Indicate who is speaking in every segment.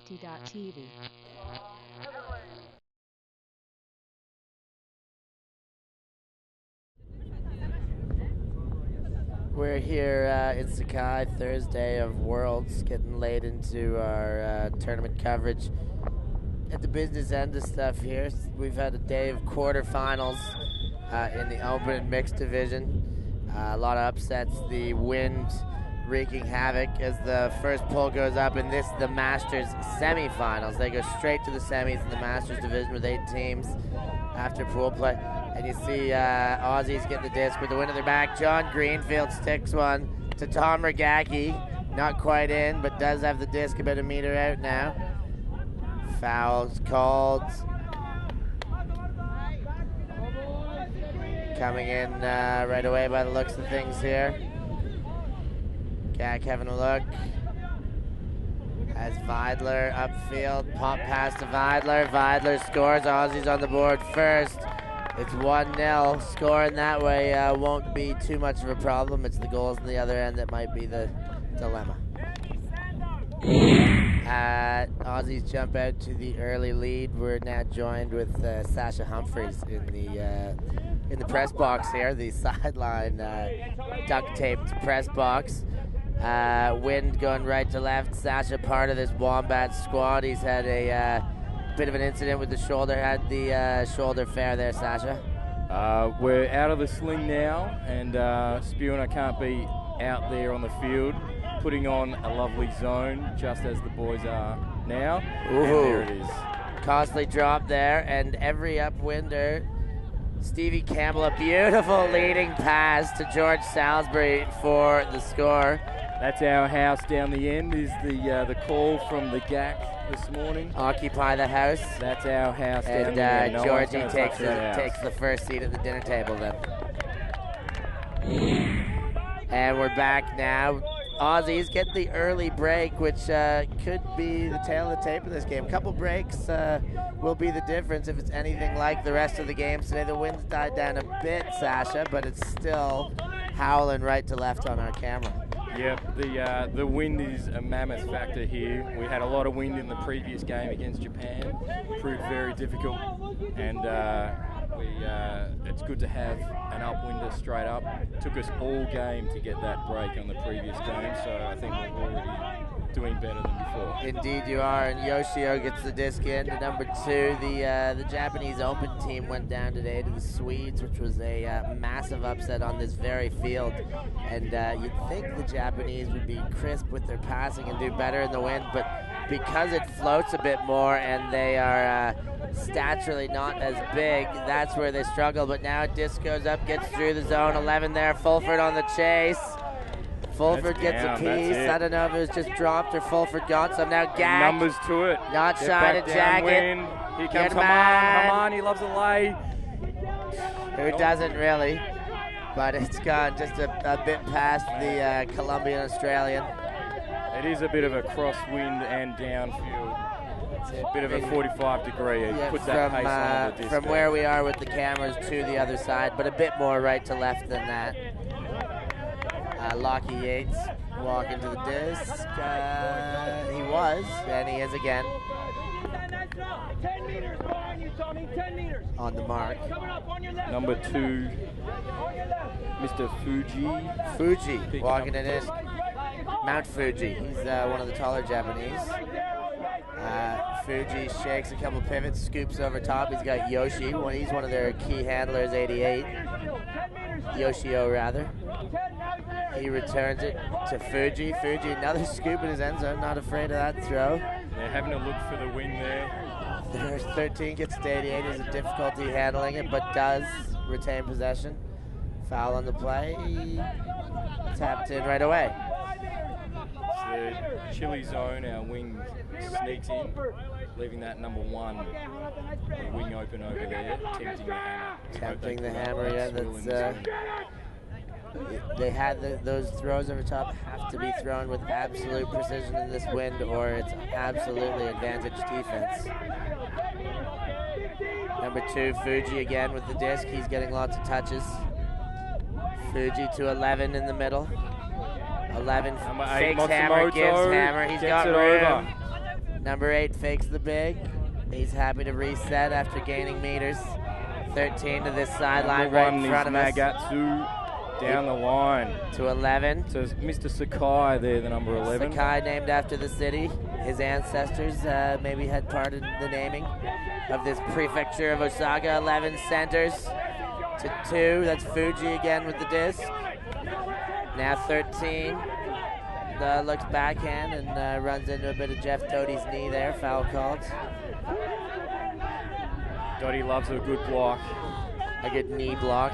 Speaker 1: ulti.TV.
Speaker 2: We're here in Sakai, Thursday of Worlds, getting late into our tournament coverage. At the business end of stuff here, we've had a day of quarterfinals in the open and mixed division. A lot of upsets, the wind wreaking havoc as the first poll goes up, and this the Masters semifinals. They go straight to the semis in the Masters division with 8 teams after pool play. And you see Aussies get the disc with the wind at their back. John Greenfield sticks one to Tom Regacki. Not quite in, but does have the disc about a meter out now. Fouls called. Coming in right away by the looks of things here. Gak having a look. As Vidler upfield, pop pass to Vidler. Vidler scores. Aussies on the board first. It's 1-0. Scoring that way won't be too much of a problem. It's the goals on the other end that might be the dilemma. Aussies jump out to the early lead. We're now joined with Sasha Humphreys in the press box here, the sideline duct taped press box. Wind going right to left. Sasha part of this Wombat squad. He's had a bit of an incident with the shoulder. Had the shoulder fair there, Sasha?
Speaker 3: We're out of the sling now, and Spewner can't be out there on the field, putting on a lovely zone just as the boys are now.
Speaker 2: Ooh.
Speaker 3: And there it is.
Speaker 2: Costly drop there, and every upwinder. Stevie Campbell, a beautiful leading pass to George Salisbury for the score.
Speaker 3: That's our house down the end, is the call from the GAC this morning.
Speaker 2: Occupy the house.
Speaker 3: That's our house down the end.
Speaker 2: And Georgie takes the first seat at the dinner table then. And we're back now. Aussies get the early break, which could be the tail of the tape in this game. A couple breaks will be the difference if it's anything like the rest of the games today. The wind's died down a bit, Sasha, but it's still howling right to left on our camera.
Speaker 3: Yep, the wind is a mammoth factor here. We had a lot of wind in the previous game against Japan. Proved very difficult, and it's good to have an upwinder straight up. Took us all game to get that break on the previous game, so I think we're already doing better than before.
Speaker 2: Indeed you are, and Yoshio gets the disc in to number 2. The Japanese Open team went down today to the Swedes, which was a massive upset on this very field. And you'd think the Japanese would be crisp with their passing and do better in the wind, but because it floats a bit more and they are staturally not as big, that's where they struggle. But now disc goes up, gets through the zone. 11 there, Fulford on the chase. Fulford gets a piece. I don't know if it was just dropped or Fulford got some. Now Gak.
Speaker 3: Numbers to it.
Speaker 2: Not shy to jacket.
Speaker 3: Here comes Haman. He loves a lay.
Speaker 2: Who doesn't really? But it's gone just a bit past the Colombian Australian.
Speaker 3: It is a bit of a crosswind and downfield. It's a bit of a 45 degree.
Speaker 2: Yeah,
Speaker 3: puts that pace on the disc.
Speaker 2: From where we are with the cameras to the other side, but a bit more right to left than that. Lockie Yates walking to the disc. He was, and he is again.
Speaker 4: 10 meters behind you, Tommy, 10 meters.
Speaker 2: On the mark.
Speaker 3: Number 2, Mr.
Speaker 2: Fuji walking it in. Mount Fuji. He's one of the taller Japanese. Fuji shakes a couple pivots, scoops over top. He's got Yoshi. He's one of their key handlers, 88. Yoshio, rather. He returns it to Fuji. Fuji, another scoop in his end zone. Not afraid of that throw.
Speaker 3: They're having a look for the win there.
Speaker 2: There's 13 gets to 88. Has a difficulty handling it, but does retain possession. Foul on the play. Tapped in right away.
Speaker 3: It's the chilly zone. Our wing sneaks in, leaving that number 1, the wing open over there, tempting the hammer.
Speaker 2: Tempting the hammer, yeah. That's they had those throws over top have to be thrown with absolute precision in this wind, or it's absolutely advantage defense. Number 2, Fuji again with the disc. He's getting lots of touches. Fuji to 11 in the middle. 11 fakes hammer, gives hammer. He's got room. Number 8 fakes the big. He's happy to reset after gaining meters. 13 to this sideline right in front of us.
Speaker 3: Nagatsu down the line.
Speaker 2: To 11.
Speaker 3: So it's Mr. Sakai there, the number 11.
Speaker 2: Sakai named after the city. His ancestors maybe had part in the naming of this prefecture of Osaka. 11 centers to 2. That's Fuji again with the disc. Now 13. Looks backhand and runs into a bit of Jeff Doty's knee there. Foul called.
Speaker 3: Doty loves a good block.
Speaker 2: A good knee block.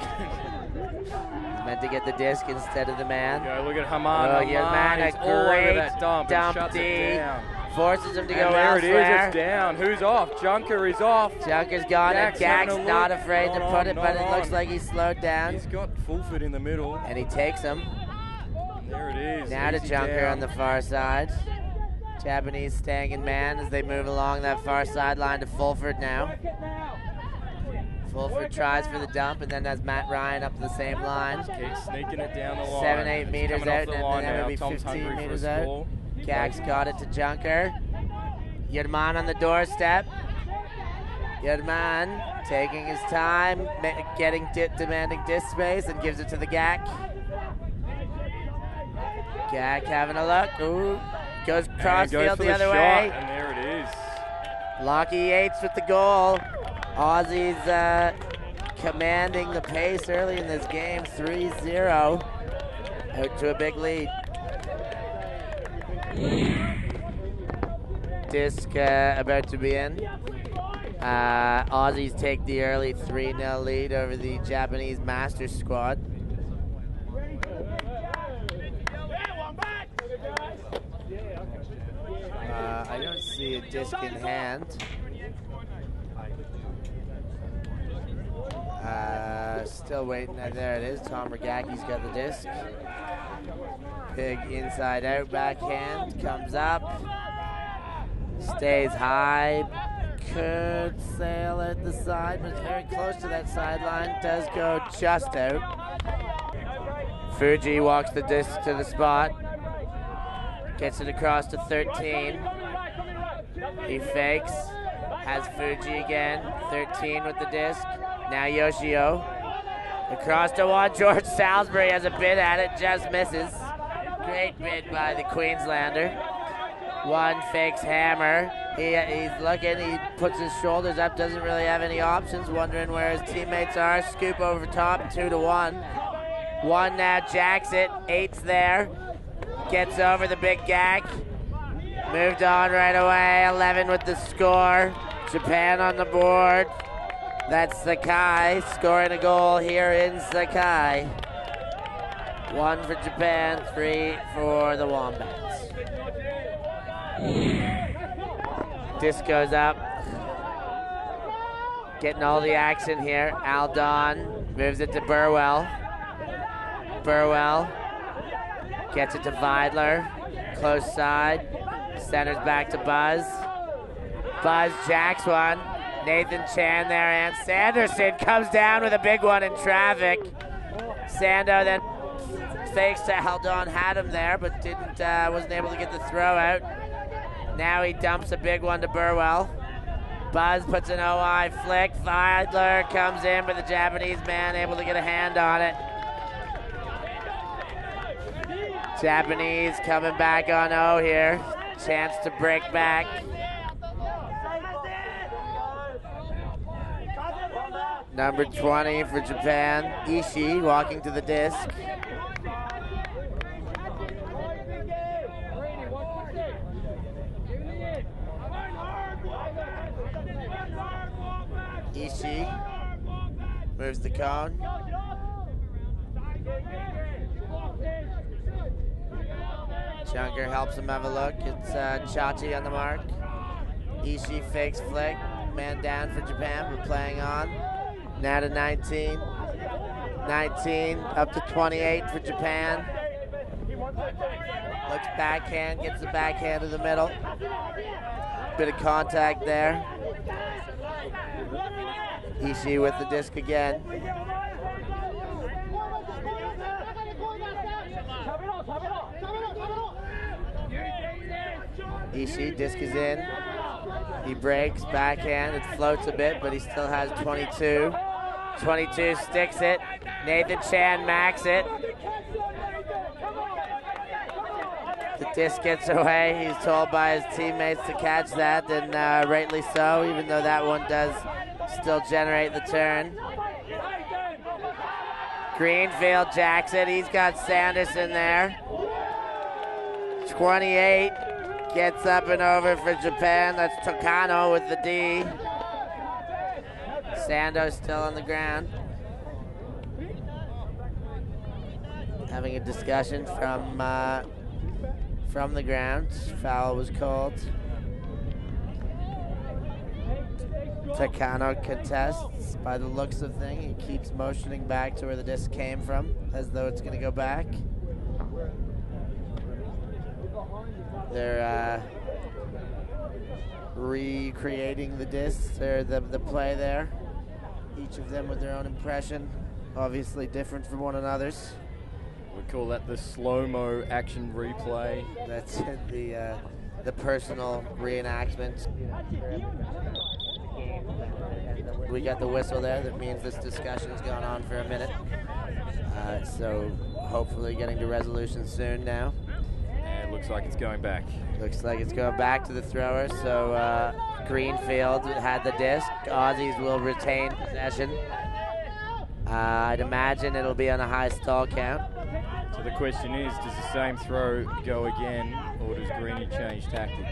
Speaker 2: Meant to get the disc instead of the man.
Speaker 3: Go, look at Haman.
Speaker 2: Oh, yeah, man,
Speaker 3: He's
Speaker 2: a
Speaker 3: all over
Speaker 2: great
Speaker 3: that dump and shuts
Speaker 2: D.
Speaker 3: it down.
Speaker 2: Forces him to go
Speaker 3: And there
Speaker 2: elsewhere.
Speaker 3: it is, it's down. Who's off? Junker is off.
Speaker 2: Junker's got it. Gak's not afraid to
Speaker 3: Not
Speaker 2: put
Speaker 3: on,
Speaker 2: it, but
Speaker 3: not
Speaker 2: it looks
Speaker 3: on.
Speaker 2: like he's slowed down.
Speaker 3: He's got Fulford in the middle.
Speaker 2: And he takes him.
Speaker 3: And there it is.
Speaker 2: Now to
Speaker 3: Easy
Speaker 2: Junker
Speaker 3: down.
Speaker 2: on the far side. Japanese staying in man as they move along that far sideline to Fulford now. Fulford tries for the dump and then has Matt Ryan up the same line.
Speaker 3: Keeps sneaking it down the line.
Speaker 2: 7-8 meters
Speaker 3: Coming off
Speaker 2: out,
Speaker 3: the
Speaker 2: and
Speaker 3: line
Speaker 2: then
Speaker 3: now.
Speaker 2: it'll be
Speaker 3: Tom's
Speaker 2: 15
Speaker 3: hungry for a
Speaker 2: meters out.
Speaker 3: score.
Speaker 2: Gak's got it to Junker. Yurman on the doorstep. Yurman taking his time, demanding disc space, and gives it to the Gak. Gak having a look. Ooh. Goes crossfield the other way.
Speaker 3: And there it is.
Speaker 2: Lockie Yates with the goal. Aussies commanding the pace early in this game. 3-0. Out to a big lead. Disc about to be in. Aussies take the early 3-0 lead over the Japanese Masters squad. I don't see a disc in hand. Still waiting. There it is. Tom Regaki's got the disc. Big inside out backhand. Comes up. Stays high. Could sail at the side, but it's very close to that sideline. Does go just out. Fuji walks the disc to the spot. Gets it across to 13. He fakes. Has Fuji again. 13 with the disc. Now Yoshio. Across to one. George Salisbury has a bid at it. Just misses. Great bid by the Queenslander. One fakes hammer. He's looking. He puts his shoulders up. Doesn't really have any options. Wondering where his teammates are. Scoop over top. 2-1. One now jacks it. 8's there. Gets over the big Gak. Moved on right away. 11 with the score. Japan on the board. That's Sakai scoring a goal here in Sakai. 1 for Japan, 3 for the Wombats. Disc goes up. Getting all the action here. Aldon moves it to Burwell. Burwell gets it to Vidler. Close side. Centers back to Buzz. Buzz jacks one. Nathan Chan there, and Sanderson comes down with a big one in traffic. Sando then fakes to Aldon, had him there, but wasn't able to get the throw out. Now he dumps a big one to Burwell. Buzz puts an OI flick. Vidler comes in, but the Japanese man able to get a hand on it. Japanese coming back on O here. Chance to break back. Number 20 for Japan, Ishii walking to the disc. Ishii moves the cone. Junker helps him have a look. It's Chachi on the mark. Ishii fakes flick. Man down for Japan. We're playing on. Now to 19. 19 up to 28 for Japan. Looks backhand, gets the backhand to the middle. Bit of contact there. Ishii with the disc again. Ishii, disc is in. He breaks, backhand, it floats a bit, but he still has 22. 22 sticks it. Nathan Chan macks it. The disc gets away. He's told by his teammates to catch that, and rightly so, even though that one does still generate the turn. Greenfield jacks it. He's got Sanderson there. 28 gets up and over for Japan. That's Takano with the D. Sando's still on the ground. Having a discussion from the ground. Foul was called. Takano contests by the looks of things. He keeps motioning back to where the disc came from, as though it's going to go back. They're recreating the disc, or the play there. Each of them with their own impression, obviously different from one another's.
Speaker 3: We call that the slow-mo action replay.
Speaker 2: That's the personal reenactment. We got the whistle there. That means this discussion's gone on for a minute. So hopefully getting to resolution soon now.
Speaker 3: And it looks like it's going back.
Speaker 2: Looks like it's going back to the thrower. So Greenfield had the disc. Aussies will retain possession. I'd imagine it'll be on a high stall count.
Speaker 3: So the question is, does the same throw go again, or does Greeny change tactic?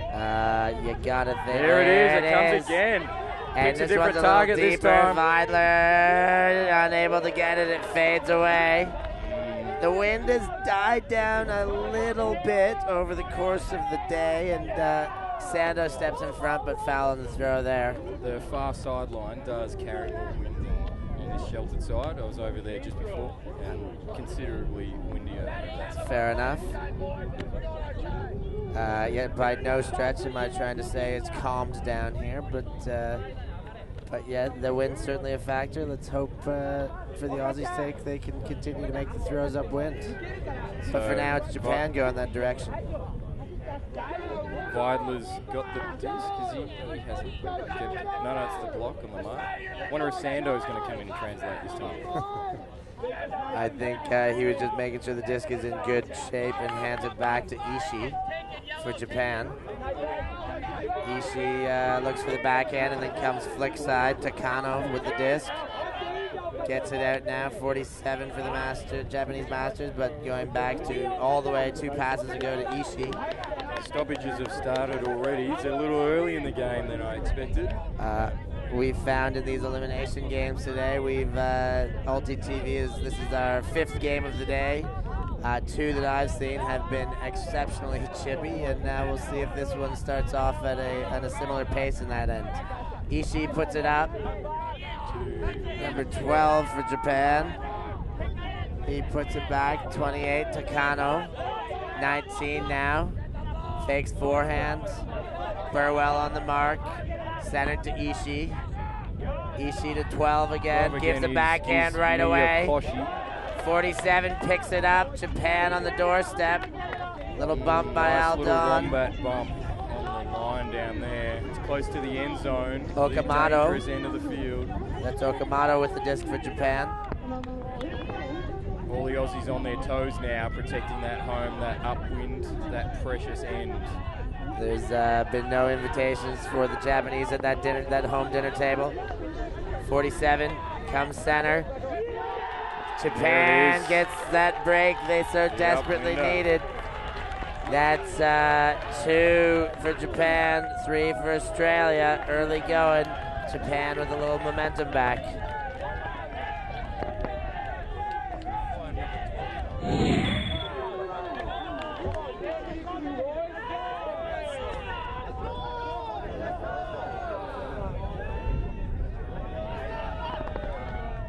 Speaker 2: You gotta think.
Speaker 3: There it is. It comes again.
Speaker 2: And
Speaker 3: Picks a
Speaker 2: this
Speaker 3: different
Speaker 2: one's a
Speaker 3: target
Speaker 2: little
Speaker 3: this
Speaker 2: deeper.
Speaker 3: time.
Speaker 2: Vidler unable to get it. It fades away. The wind has died down a little bit over the course of the day, and Sando steps in front, but foul on the throw there.
Speaker 3: The far sideline does carry more wind on this sheltered side. I was over there just before, and considerably windier.
Speaker 2: Fair enough. Yet by no stretch am I trying to say it's calmed down here, but yeah, the wind's certainly a factor. Let's hope for the Aussies' sake they can continue to make the throws upwind. But for now, it's Japan going that direction.
Speaker 3: Vidler's got the disc, is he hasn't. No, it's the block on the mark. I wonder if Sando's going to come in and translate this time.
Speaker 2: I think he was just making sure the disc is in good shape and hands it back to Ishii for Japan. Ishii looks for the backhand and then comes flick side. Takano with the disc. Gets it out now, 47 for the Japanese Masters, but going back to all the way 2 passes ago to Ishii.
Speaker 3: Stoppages have started already. It's a little early in the game than I expected.
Speaker 2: We found in these elimination games today, ulti.TV this is our 5th game of the day. 2 that I've seen have been exceptionally chippy, and now we'll see if this one starts off at a similar pace in that end. Ishii puts it up. Number 12 for Japan. He puts it back. 28, Takano. 19 now. Fakes forehand. Burwell on the mark. Centered to Ishii. Ishii to 12 again. Gives the backhand right away. 47 picks it up. Japan on the doorstep. Little bump by Aldon.
Speaker 3: Little wombat bump on the line down there. It's close to the end zone.
Speaker 2: Okamoto.
Speaker 3: The dangerous end of the field.
Speaker 2: That's Okamoto with the disc for Japan.
Speaker 3: All the Aussies on their toes now, protecting that home, that upwind, that precious end.
Speaker 2: There's been no invitations for the Japanese at that home dinner table. 47 comes center. Japan gets that break they so desperately needed. That's 2 for Japan, 3 for Australia. Early going. Japan with a little momentum back.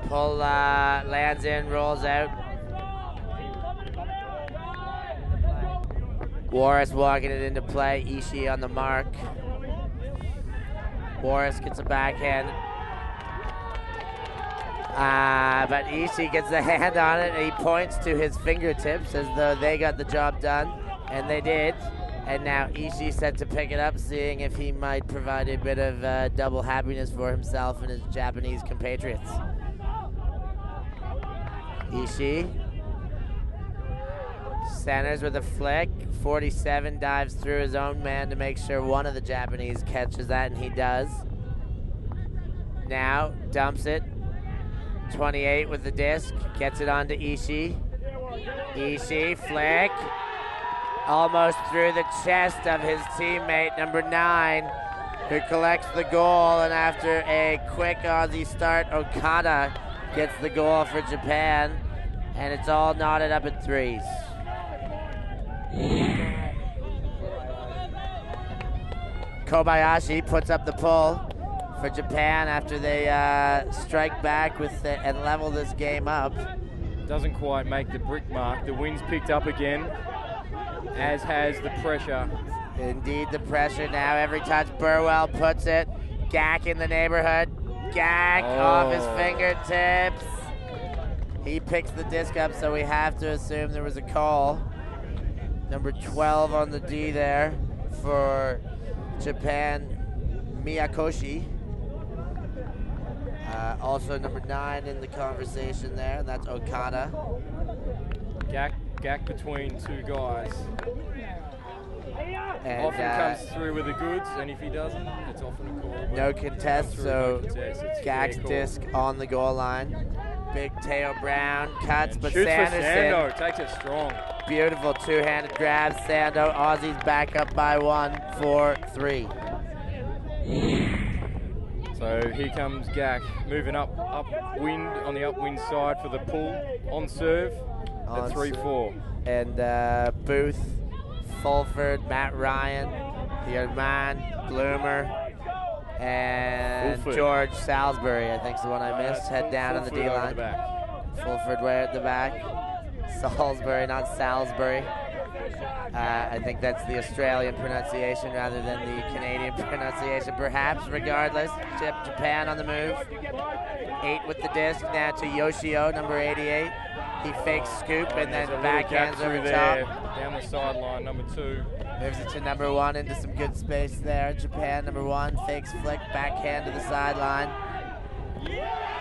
Speaker 2: Pull lands in, rolls out. Warris walking it into play. Ishii on the mark. Warris gets a backhand. But Ishii gets the hand on it, and he points to his fingertips as though they got the job done, and they did. And now Ishii set to pick it up, seeing if he might provide a bit of double happiness for himself and his Japanese compatriots. Ishii centers with a flick. 47 dives through his own man to make sure one of the Japanese catches that, and he does. Now dumps it. 28 with the disc, gets it onto Ishii. Ishii, flick. Almost through the chest of his teammate, number 9, who collects the goal. And after a quick Aussie start, Okada gets the goal for Japan. And it's all knotted up at 3s. Kobayashi puts up the pull for Japan after they strike back with and level this game up.
Speaker 3: Doesn't quite make the brick mark. The wind's picked up again, as has the pressure.
Speaker 2: Indeed, the pressure now. Every touch, Burwell puts it. Gak in the neighborhood. Gak off his fingertips. He picks the disc up, so we have to assume there was a call. Number 12 on the D there for Japan, Miyakoshi. Also number 9 in the conversation there, and that's Okada.
Speaker 3: Gak between two guys.
Speaker 2: And,
Speaker 3: often comes through with the goods, and if he doesn't, it's often a call.
Speaker 2: No contest, so Gak's disc on the goal line. Big Teo Brown cuts, but Sanderson
Speaker 3: Sando takes it strong.
Speaker 2: Beautiful two-handed grab. Sando, Aussies back up by 1, 4-3.
Speaker 3: So here comes Gak, moving upwind on the upwind side for the pull on serve at 3-4.
Speaker 2: And Booth, Fulford, Matt Ryan, the man, Bloomer, and
Speaker 3: Fulford.
Speaker 2: George Salisbury, I think is the one I missed. Head down on the D-line. Fulford way at the back. Salisbury, not Salisbury. I think that's the Australian pronunciation rather than the Canadian pronunciation, perhaps. Regardless, Japan on the move. 8 with the disc, now to Yoshio, number 88. He fakes scoop and then backhands over top.
Speaker 3: Down the sideline, number 2.
Speaker 2: Moves it to number 1 into some good space there. Japan, number 1, fakes flick, backhand to the sideline.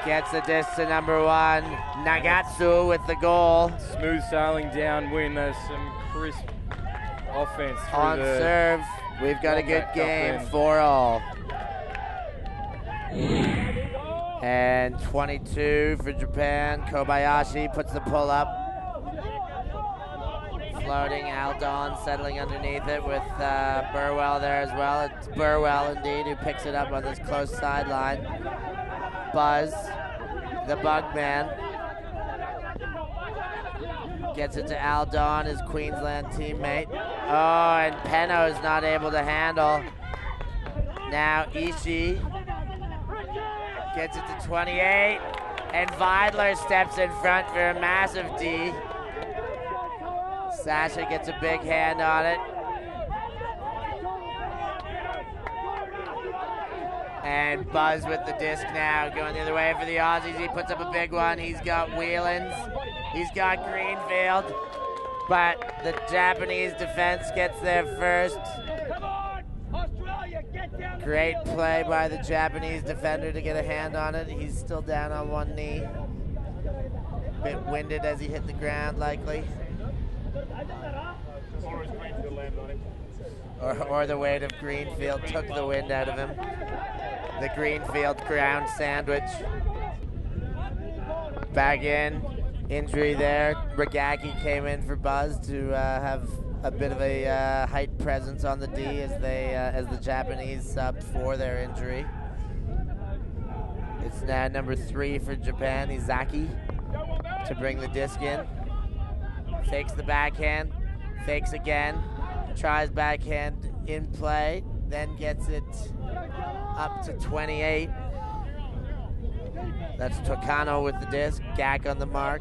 Speaker 2: Gets the disc to number 1. Nagatsu with the goal.
Speaker 3: Smooth sailing downwind. There's some crisp offense through
Speaker 2: on serve. We've got a good game for all. And 22 for Japan. Kobayashi puts the pull up. Floating, Aldon settling underneath it with Burwell there as well. It's Burwell indeed who picks it up on this close sideline. Buzz, the bug man, gets it to Aldon, his Queensland teammate. Oh, and Peno's not able to handle. Now Ishii gets it to 28, and Vidler steps in front for a massive D. Sasha gets a big hand on it. And Buzz with the disc now, going the other way for the Aussies. He puts up a big one. He's got Whelans. He's got Greenfield. But the Japanese defense gets there first. Great play by the Japanese defender to get a hand on it. He's still down on one knee. Bit winded as he hit the ground, likely. Or the weight of Greenfield took the wind out of him. The Greenfield ground sandwich. Back in. Injury there. Regaki came in for Buzz to have a bit of a height presence on the D as the Japanese subbed for their injury. It's now number 3 for Japan, Izaki, to bring the disc in. Fakes the backhand, fakes again, tries backhand in play, then gets it up to 28. That's Tokano with the disc, Gak on the mark.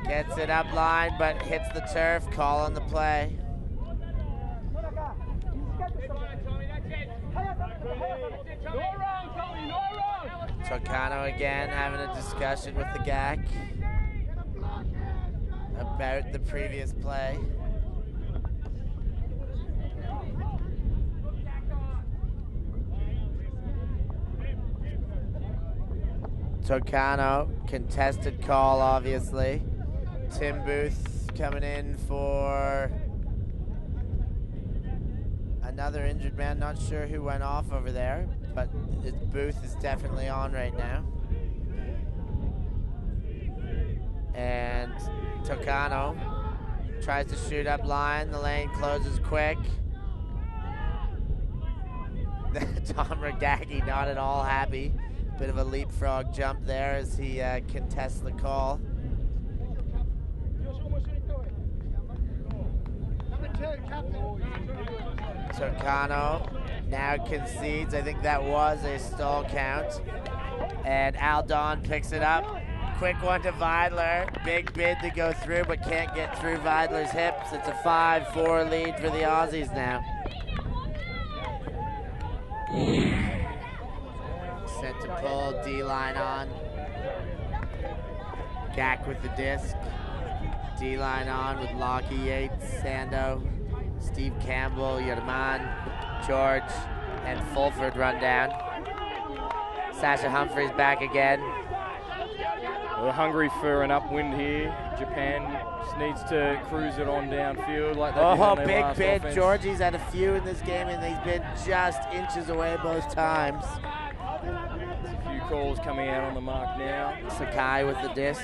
Speaker 2: Gets it up line, but hits the turf, call on the play. Tokano again having a discussion with the Gak about the previous play. Tocano, contested call, obviously. Tim Booth coming in for another injured man. Not sure who went off over there, but Booth is definitely on right now. And Tocano tries to shoot up line. The lane closes quick. Tom Regagi not at all happy. Bit of a leapfrog jump there as he contests the call. Tocano now concedes. I think that was a stall count. And Aldon picks it up. Quick one to Vidler. Big bid to go through, but can't get through Vidler's hips. It's a 5-4 lead for the Aussies now. Set to pull, D-line on. Gak with the disc. D-line on with Lockie, Yates, Sando, Steve Campbell, Yerman, George, and Fulford run down. Sasha Humphreys back again.
Speaker 3: We're hungry for an upwind here. Japan just needs to cruise it on downfield like they did on their
Speaker 2: big
Speaker 3: last
Speaker 2: bid.
Speaker 3: offense.
Speaker 2: Georgie's had a few in this game, and he's been just inches away both times.
Speaker 3: There's a few calls coming out on the mark now.
Speaker 2: Sakai with the disc.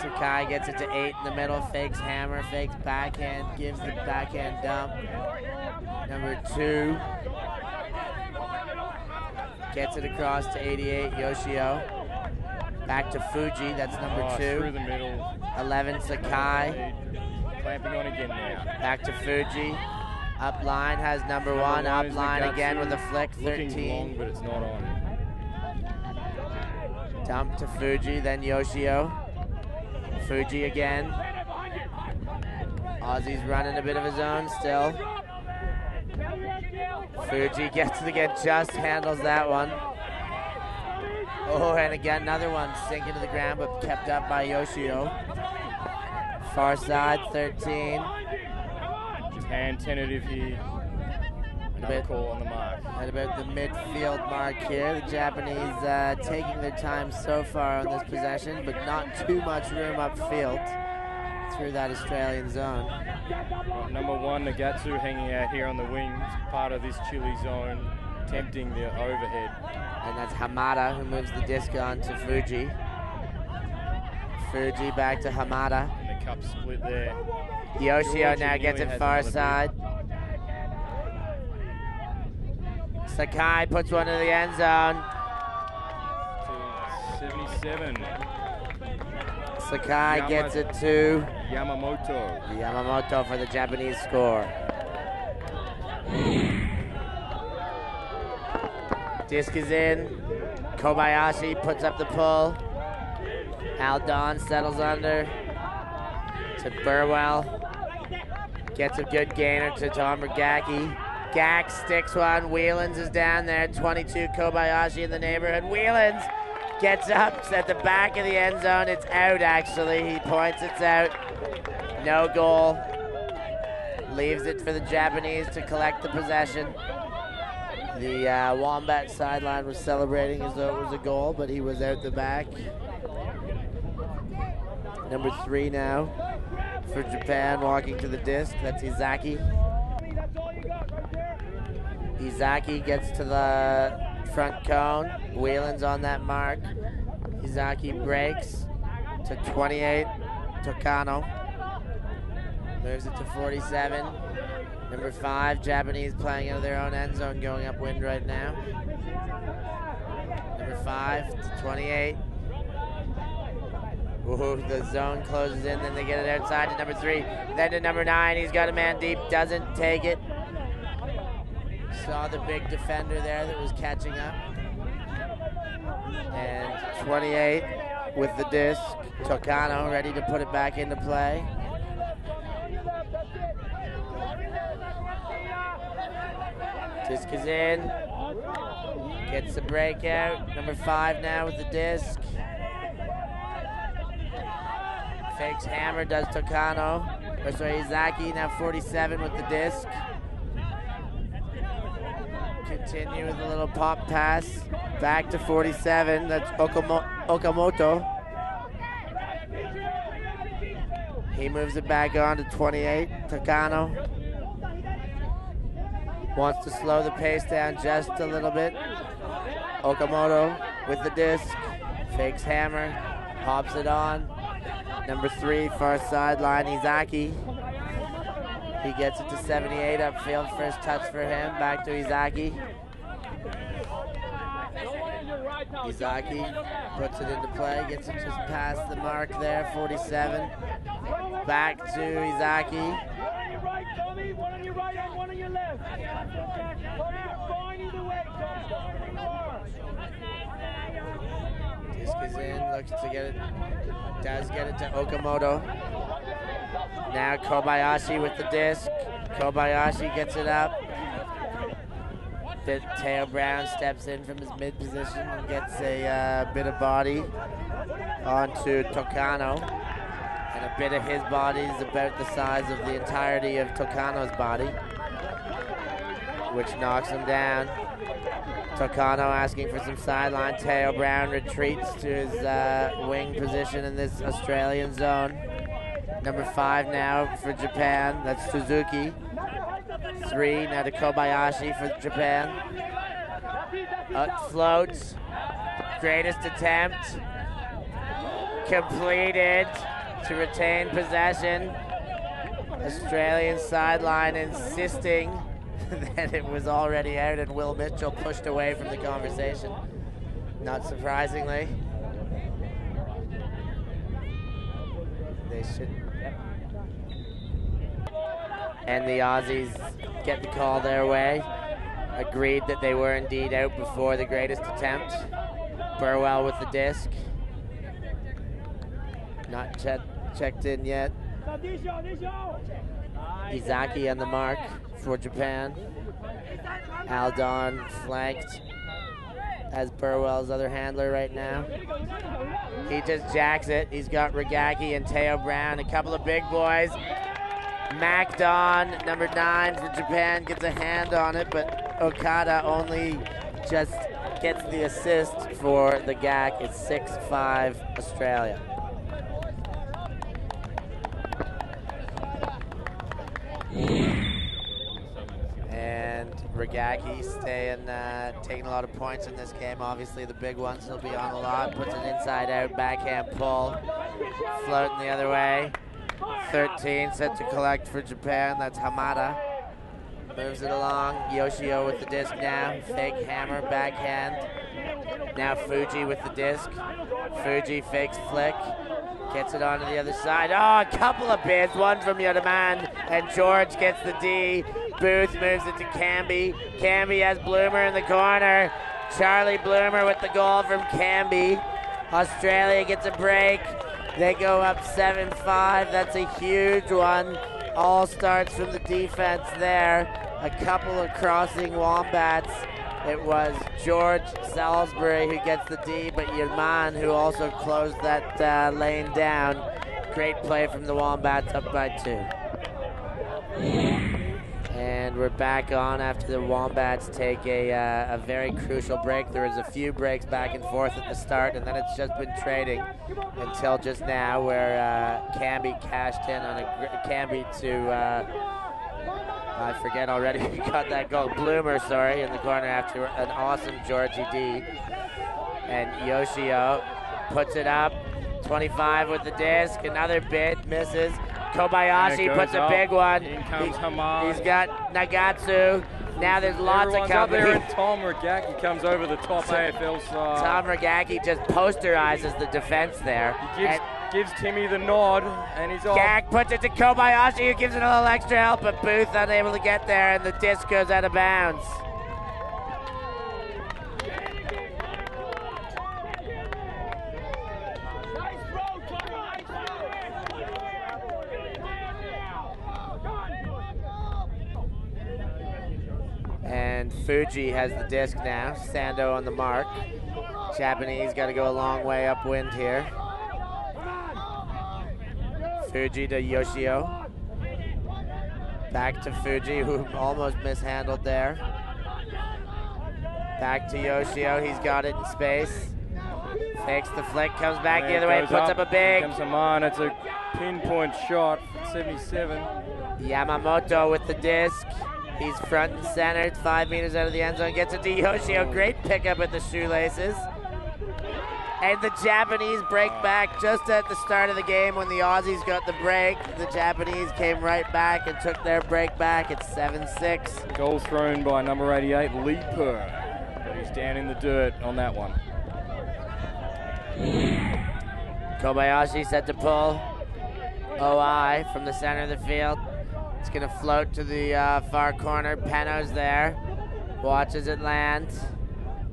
Speaker 2: Sakai gets it to 8 in the middle, fakes hammer, fakes backhand, gives the backhand dump. Number 2 gets it across to 88, Yoshio. Back to Fuji, that's number 2.
Speaker 3: Through the middle.
Speaker 2: 11, Sakai.
Speaker 3: Clamping on again now.
Speaker 2: Back to Fuji. Up line has number 1. Up line again with a flick, 13.
Speaker 3: Looking long, but it's not on.
Speaker 2: Dump to Fuji, then Yoshio. Fuji again. Aussie's running a bit of his own still. Fuji gets it again, just handles that one. Oh, and again, another one sinking to the ground, but kept up by Yoshio. Far side, 13.
Speaker 3: Japan tentative here. Another call on the mark.
Speaker 2: At about the midfield mark here. The Japanese taking their time so far on this possession, but not too much room upfield through that Australian zone.
Speaker 3: Well, number 1, Nagatsu hanging out here on the wings, part of this Chile zone, tempting the overhead.
Speaker 2: And that's Hamada who moves the disc on to Fuji. Fuji back to Hamada.
Speaker 3: And the cup split there.
Speaker 2: Yoshio now gets it far side. Sakai puts one in the end zone.
Speaker 3: 77.
Speaker 2: Sakai gets it to
Speaker 3: Yamamoto
Speaker 2: for the Japanese score. Disc is in. Kobayashi puts up the pull. Aldon settles under to Burwell. Gets a good gainer to Tom Regaki. Gak sticks one. Whelans is down there. 22 Kobayashi in the neighborhood. Whelans gets up at the back of the end zone. It's out, actually. He points it's out. No goal. Leaves it for the Japanese to collect the possession. The Wombat sideline was celebrating as though it was a goal, but he was out the back. Number 3 now for Japan, walking to the disc. That's Izaki. Izaki gets to the front cone. Whelan's on that mark. Izaki breaks to 28. Tocano moves it to 47. Number 5, Japanese playing into their own end zone, going upwind right now. Number 5 to 28. Ooh, the zone closes in, then they get it outside to number 3. Then to number 9, he's got a man deep, doesn't take it. Saw the big defender there that was catching up. And 28 with the disc. Tocano ready to put it back into play. Disc is in. Gets the breakout. Number 5 now with the disc. Fakes hammer, does Tocano. Izaki now 47 with the disc. Continue with a little pop pass. Back to 47. That's Okamoto. He moves it back on to 28. Takano wants to slow the pace down just a little bit. Okamoto with the disc. Fakes hammer. Pops it on. Number 3, far sideline, Izaki. He gets it to 78 upfield. First touch for him. Back to Izaki. Izaki puts it into play. Gets it just past the mark there. 47. Back to Izaki.
Speaker 4: One on your right, Tommy. One on your right and one on your left. Tommy, you're fine either way, Tommy.
Speaker 2: Disc is in. Looks to get it. Does get it to Okamoto. Now Kobayashi with the disc. Kobayashi gets it up. Teo Brown steps in from his mid position and gets a bit of body onto Tokano. And a bit of his body is about the size of the entirety of Tokano's body, which knocks him down. Tokano asking for some sideline. Teo Brown retreats to his wing position in this Australian zone. Number 5 now for Japan, that's Suzuki. 3 now to Kobayashi for Japan. Floats, greatest attempt, completed to retain possession. Australian sideline insisting that it was already out, and Will Mitchell pushed away from the conversation, not surprisingly. They should. And the Aussies get the call their way. Agreed that they were indeed out before the greatest attempt. Burwell with the disc. Not checked in yet. Izaki on the mark for Japan. Aldon flanked as Burwell's other handler right now. He just jacks it. He's got Regaki and Teo Brown, a couple of big boys. Macdon, number 9 for Japan, gets a hand on it, but Okada only just gets the assist for the GAC. It's 6-5 Australia. And Regaki staying, taking a lot of points in this game. Obviously the big ones, he'll be on a lot. Puts an inside out backhand pull, floating the other way. 13 set to collect for Japan, that's Hamada. Moves it along, Yoshio with the disc now. Fake hammer, backhand. Now Fuji with the disc. Fuji fakes flick. Gets it onto the other side. Oh, a couple of bids, one from Yodaman, and George gets the D. Booth moves it to Camby. Camby has Bloomer in the corner. Charlie Bloomer with the goal from Camby. Australia gets a break. They go up 7-5. That's a huge one. All starts from the defense there. A couple of crossing Wombats. It was George Salisbury who gets the D, but Yerman who also closed that lane down. Great play from the Wombats, up by 2. And we're back on after the Wombats take a very crucial break. There was a few breaks back and forth at the start, and then it's just been trading until just now, where Camby cashed in on a Camby to I forget already who got that goal. Bloomer, sorry, in the corner after an awesome Georgie D. And Yoshio puts it up. 25 with the disc. Another bid, misses. Kobayashi puts a big one.
Speaker 3: In comes Hamad.
Speaker 2: He's got Nagatsu. Now there's lots of company.
Speaker 3: Up there, and Tom Regaki comes over the top AFL side.
Speaker 2: Tom Regaki just posterizes the defense there.
Speaker 3: He gives Timmy the nod, and he's off.
Speaker 2: Gak puts it to Kobayashi, who gives it a little extra help, but Booth unable to get there, and the disc goes out of bounds. And Fuji has the disc now. Sando on the mark. Japanese got to go a long way upwind here. Fuji to Yoshio. Back to Fuji, who almost mishandled there. Back to Yoshio. He's got it in space. Fakes the flick, comes back the other way, puts up a big.
Speaker 3: Here comes Aman. It's a pinpoint shot, 77.
Speaker 2: Yamamoto with the disc. He's front and center, 5 meters out of the end zone. Gets it to Yoshio. Great pickup at the shoelaces. And the Japanese break back just at the start of the game when the Aussies got the break. The Japanese came right back and took their break back. It's 7-6.
Speaker 3: Goal thrown by number 88, Leaper. But he's down in the dirt on that one.
Speaker 2: Kobayashi set to pull. OI from the center of the field. It's going to float to the far corner. Peno's there. Watches it land.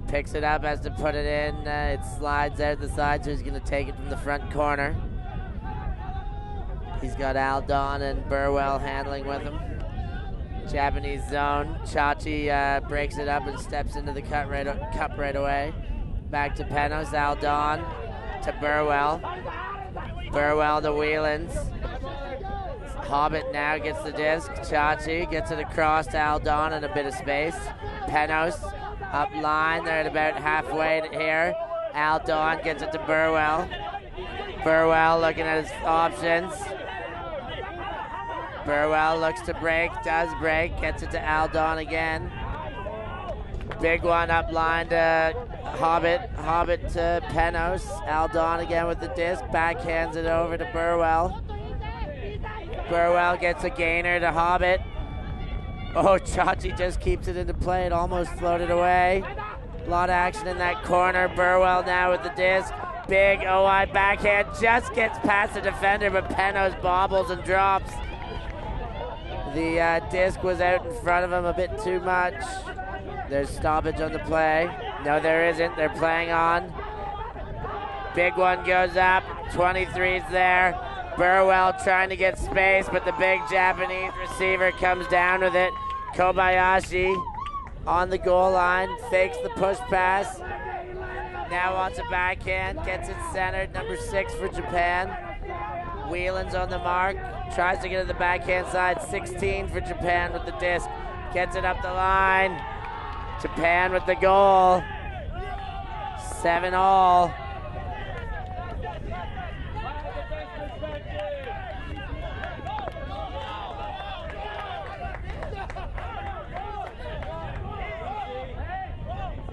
Speaker 2: Picks it up, has to put it in. It slides out the side, so he's going to take it from the front corner. He's got Aldon and Burwell handling with him. Japanese zone. Chachi breaks it up and steps into the cup right away. Back to Penos. Aldon to Burwell. Burwell to Whelans. Hobbit now gets the disc. Chachi gets it across to Aldon in a bit of space. Penos up line. They're at about halfway here. Aldon gets it to Burwell. Burwell looking at his options. Burwell looks to break, does break, gets it to Aldon again. Big one up line to Hobbit. Hobbit to Penos. Aldon again with the disc. Backhands it over to Burwell. Burwell gets a gainer to Hobbit. Oh, Chachi just keeps it into play. It almost floated away. A lot of action in that corner. Burwell now with the disc. Big OI backhand. Just gets past the defender, but Penos bobbles and drops. The disc was out in front of him a bit too much. There's stoppage on the play. No, there isn't. They're playing on. Big one goes up. 23's there. Burwell trying to get space, but the big Japanese receiver comes down with it. Kobayashi on the goal line, fakes the push pass. Now wants a backhand, gets it centered, number 6 for Japan. Whelans on the mark, tries to get to the backhand side, 16 for Japan with the disc. Gets it up the line. Japan with the goal. 7-all.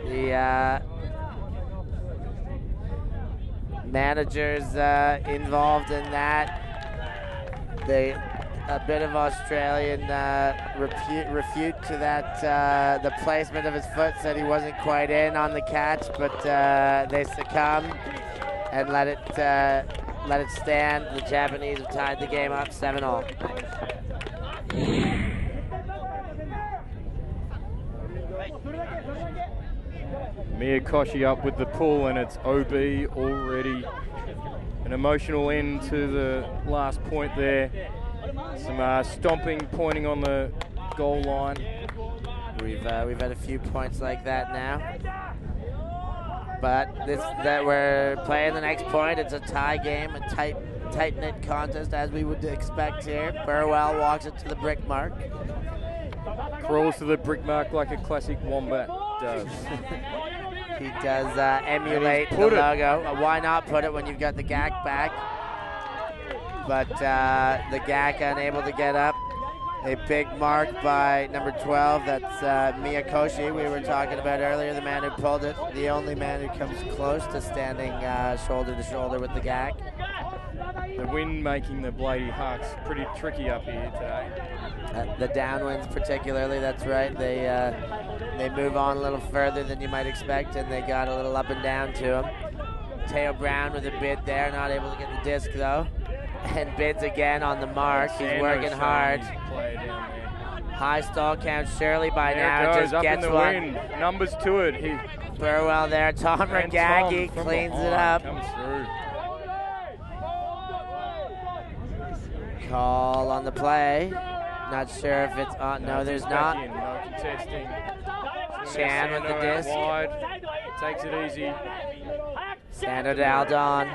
Speaker 2: The managers involved in that. A bit of Australian refute to that. The placement of his foot said he wasn't quite in on the catch, but they succumb and let it stand. The Japanese have tied the game up 7-all.
Speaker 3: Miyakoshi up with the pull, and it's OB already. An emotional end to the last point there. Some stomping, pointing on the goal line.
Speaker 2: We've had a few points like that now. But that we're playing the next point. It's a tie game, a tight-knit contest as we would expect here. Burwell walks it to the brick mark.
Speaker 3: Crawls to the brick mark like a classic Wombat does.
Speaker 2: He does emulate the logo. Why not put it when you've got the GAC back? But the GAC unable to get up. A big mark by number 12. That's Miyakoshi we were talking about earlier, the man who pulled it. The only man who comes close to standing shoulder to shoulder with the GAC.
Speaker 3: The wind making the Bladey Hawks pretty tricky up here today.
Speaker 2: The downwinds particularly, that's right. They move on a little further than you might expect, and they got a little up and down to them. Teo Brown with a bid there, not able to get the disc though. And bids again on the mark. He's working hard. High stall count. Shirley by now just gets one.
Speaker 3: Wind. Numbers to it.
Speaker 2: Burwell there. Tom Regagi cleans it up.
Speaker 3: Comes through.
Speaker 2: Call on the play. Not sure if it's on. No, there's not.
Speaker 3: No contesting.
Speaker 2: Chan with the disc.
Speaker 3: Wide. Takes it easy.
Speaker 2: Sando to Aldon.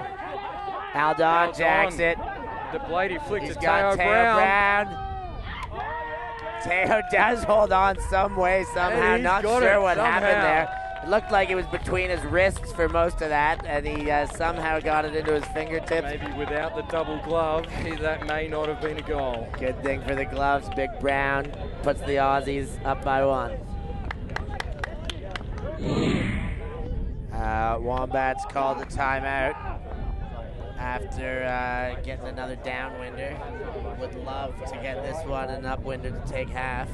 Speaker 2: Aldon jacks it.
Speaker 3: The Bladey flick
Speaker 2: He's
Speaker 3: to
Speaker 2: got
Speaker 3: Teo
Speaker 2: Brown. Teo does hold on some way somehow. Not sure what happened there. It looked like it was between his wrists for most of that, and he somehow got it into his fingertips.
Speaker 3: Maybe without the double glove, that may not have been a goal.
Speaker 2: Good thing for the gloves. Big Brown puts the Aussies up by 1. Wombats called a timeout after getting another downwinder. Would love to get this one an upwinder to take half.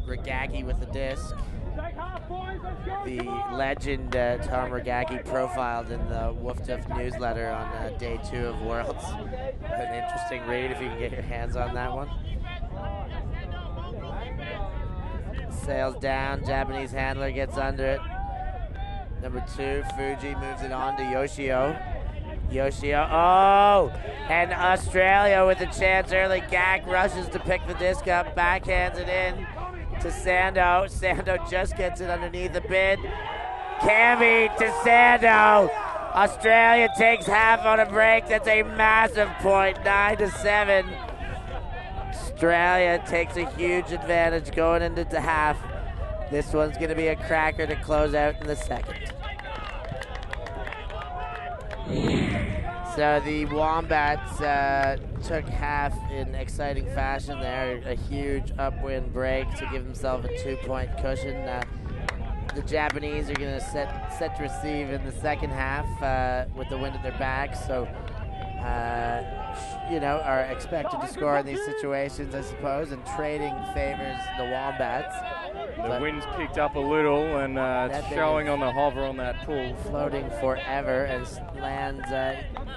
Speaker 2: Regacki with the disc. The legend Tom Regacki profiled in the WUGC newsletter on day 2 of Worlds. An interesting read if you can get your hands on that one. Sails down, Japanese handler gets under it. Number 2, Fuji moves it on to Yoshio. Yoshio, oh! And Australia with a chance early. Gak rushes to pick the disc up, backhands it in to Sando. Sando just gets it underneath the bid. Camby to Sando. Australia takes half on a break. That's a massive point, 9-7. Australia takes a huge advantage going into half. This one's going to be a cracker to close out in the second. So the Wombats took half in exciting fashion there. A huge upwind break to give themselves a 2-point cushion. The Japanese are going to set to receive in the second half with the wind at their back. So, are expected to score in these situations, I suppose, and trading favors the Wombats.
Speaker 3: The wind's picked up a little, and it's showing on the hover on that pull.
Speaker 2: Floating forever and lands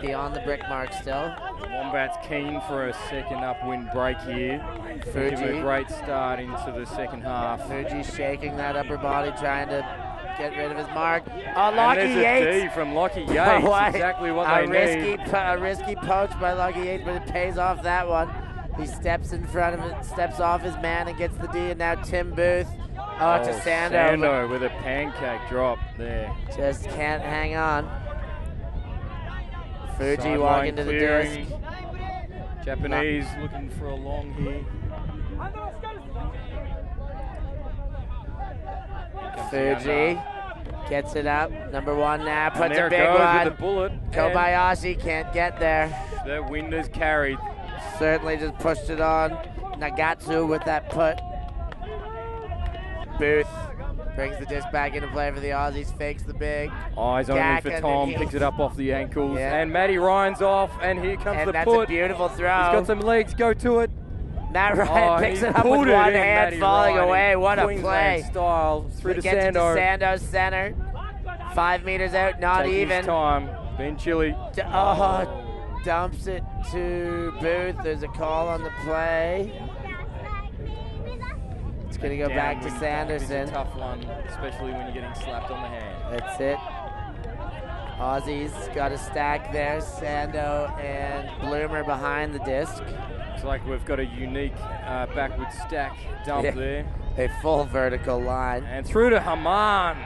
Speaker 2: beyond the brick mark still.
Speaker 3: The Wombats keen for a second upwind break here.
Speaker 2: Fuji.
Speaker 3: Give a great start into the second half.
Speaker 2: Fuji shaking that upper body, trying to get rid of his mark. Oh, Lockie
Speaker 3: and
Speaker 2: Yates.
Speaker 3: there's a D from Lockie Yates. Exactly what they need.
Speaker 2: A risky poach by Lockie Yates, but it pays off that one. He steps in front of it, steps off his man and gets the D, and now Tim Booth. Oh, to Sando.
Speaker 3: Sando with a pancake drop there.
Speaker 2: Just can't hang on. Fuji
Speaker 3: Sideline
Speaker 2: walking to the
Speaker 3: clearing.
Speaker 2: disc.
Speaker 3: Japanese looking for a long here.
Speaker 2: Fuji gets it up. Number 1 now, puts
Speaker 3: And there
Speaker 2: a big
Speaker 3: it goes
Speaker 2: one.
Speaker 3: with the bullet.
Speaker 2: Kobayashi can't get there.
Speaker 3: The wind is carried.
Speaker 2: Certainly just pushed it on. Nagatsu with that put. Booth brings the disc back into play for the Aussies, fakes the big.
Speaker 3: Eyes only
Speaker 2: Gak
Speaker 3: for Tom,
Speaker 2: underneath.
Speaker 3: picks it up off the ankles.
Speaker 2: Yeah.
Speaker 3: And Matty Ryan's off, and here comes
Speaker 2: And
Speaker 3: the
Speaker 2: that's
Speaker 3: put.
Speaker 2: a beautiful throw.
Speaker 3: He's got some legs, go to it.
Speaker 2: Matt Ryan picks
Speaker 3: he
Speaker 2: it up with
Speaker 3: pulled
Speaker 2: one
Speaker 3: it in,
Speaker 2: hand,
Speaker 3: Matty
Speaker 2: falling
Speaker 3: Ryan
Speaker 2: away.
Speaker 3: in
Speaker 2: What a
Speaker 3: Queensland
Speaker 2: play.
Speaker 3: style through to
Speaker 2: Gets it to
Speaker 3: Sando.
Speaker 2: Sando's center. 5 meters out, not
Speaker 3: Taking
Speaker 2: even.
Speaker 3: his time, been chilly.
Speaker 2: Dumps it to Booth. There's a call on the play. It's going to go back to
Speaker 3: Downwind
Speaker 2: Sanderson.
Speaker 3: is a tough one, especially when you're getting slapped on the hand.
Speaker 2: That's it. Aussies got a stack there. Sando and Bloomer behind the disc.
Speaker 3: Looks like we've got a unique backward stack dump there.
Speaker 2: A full vertical line.
Speaker 3: And through to Haman.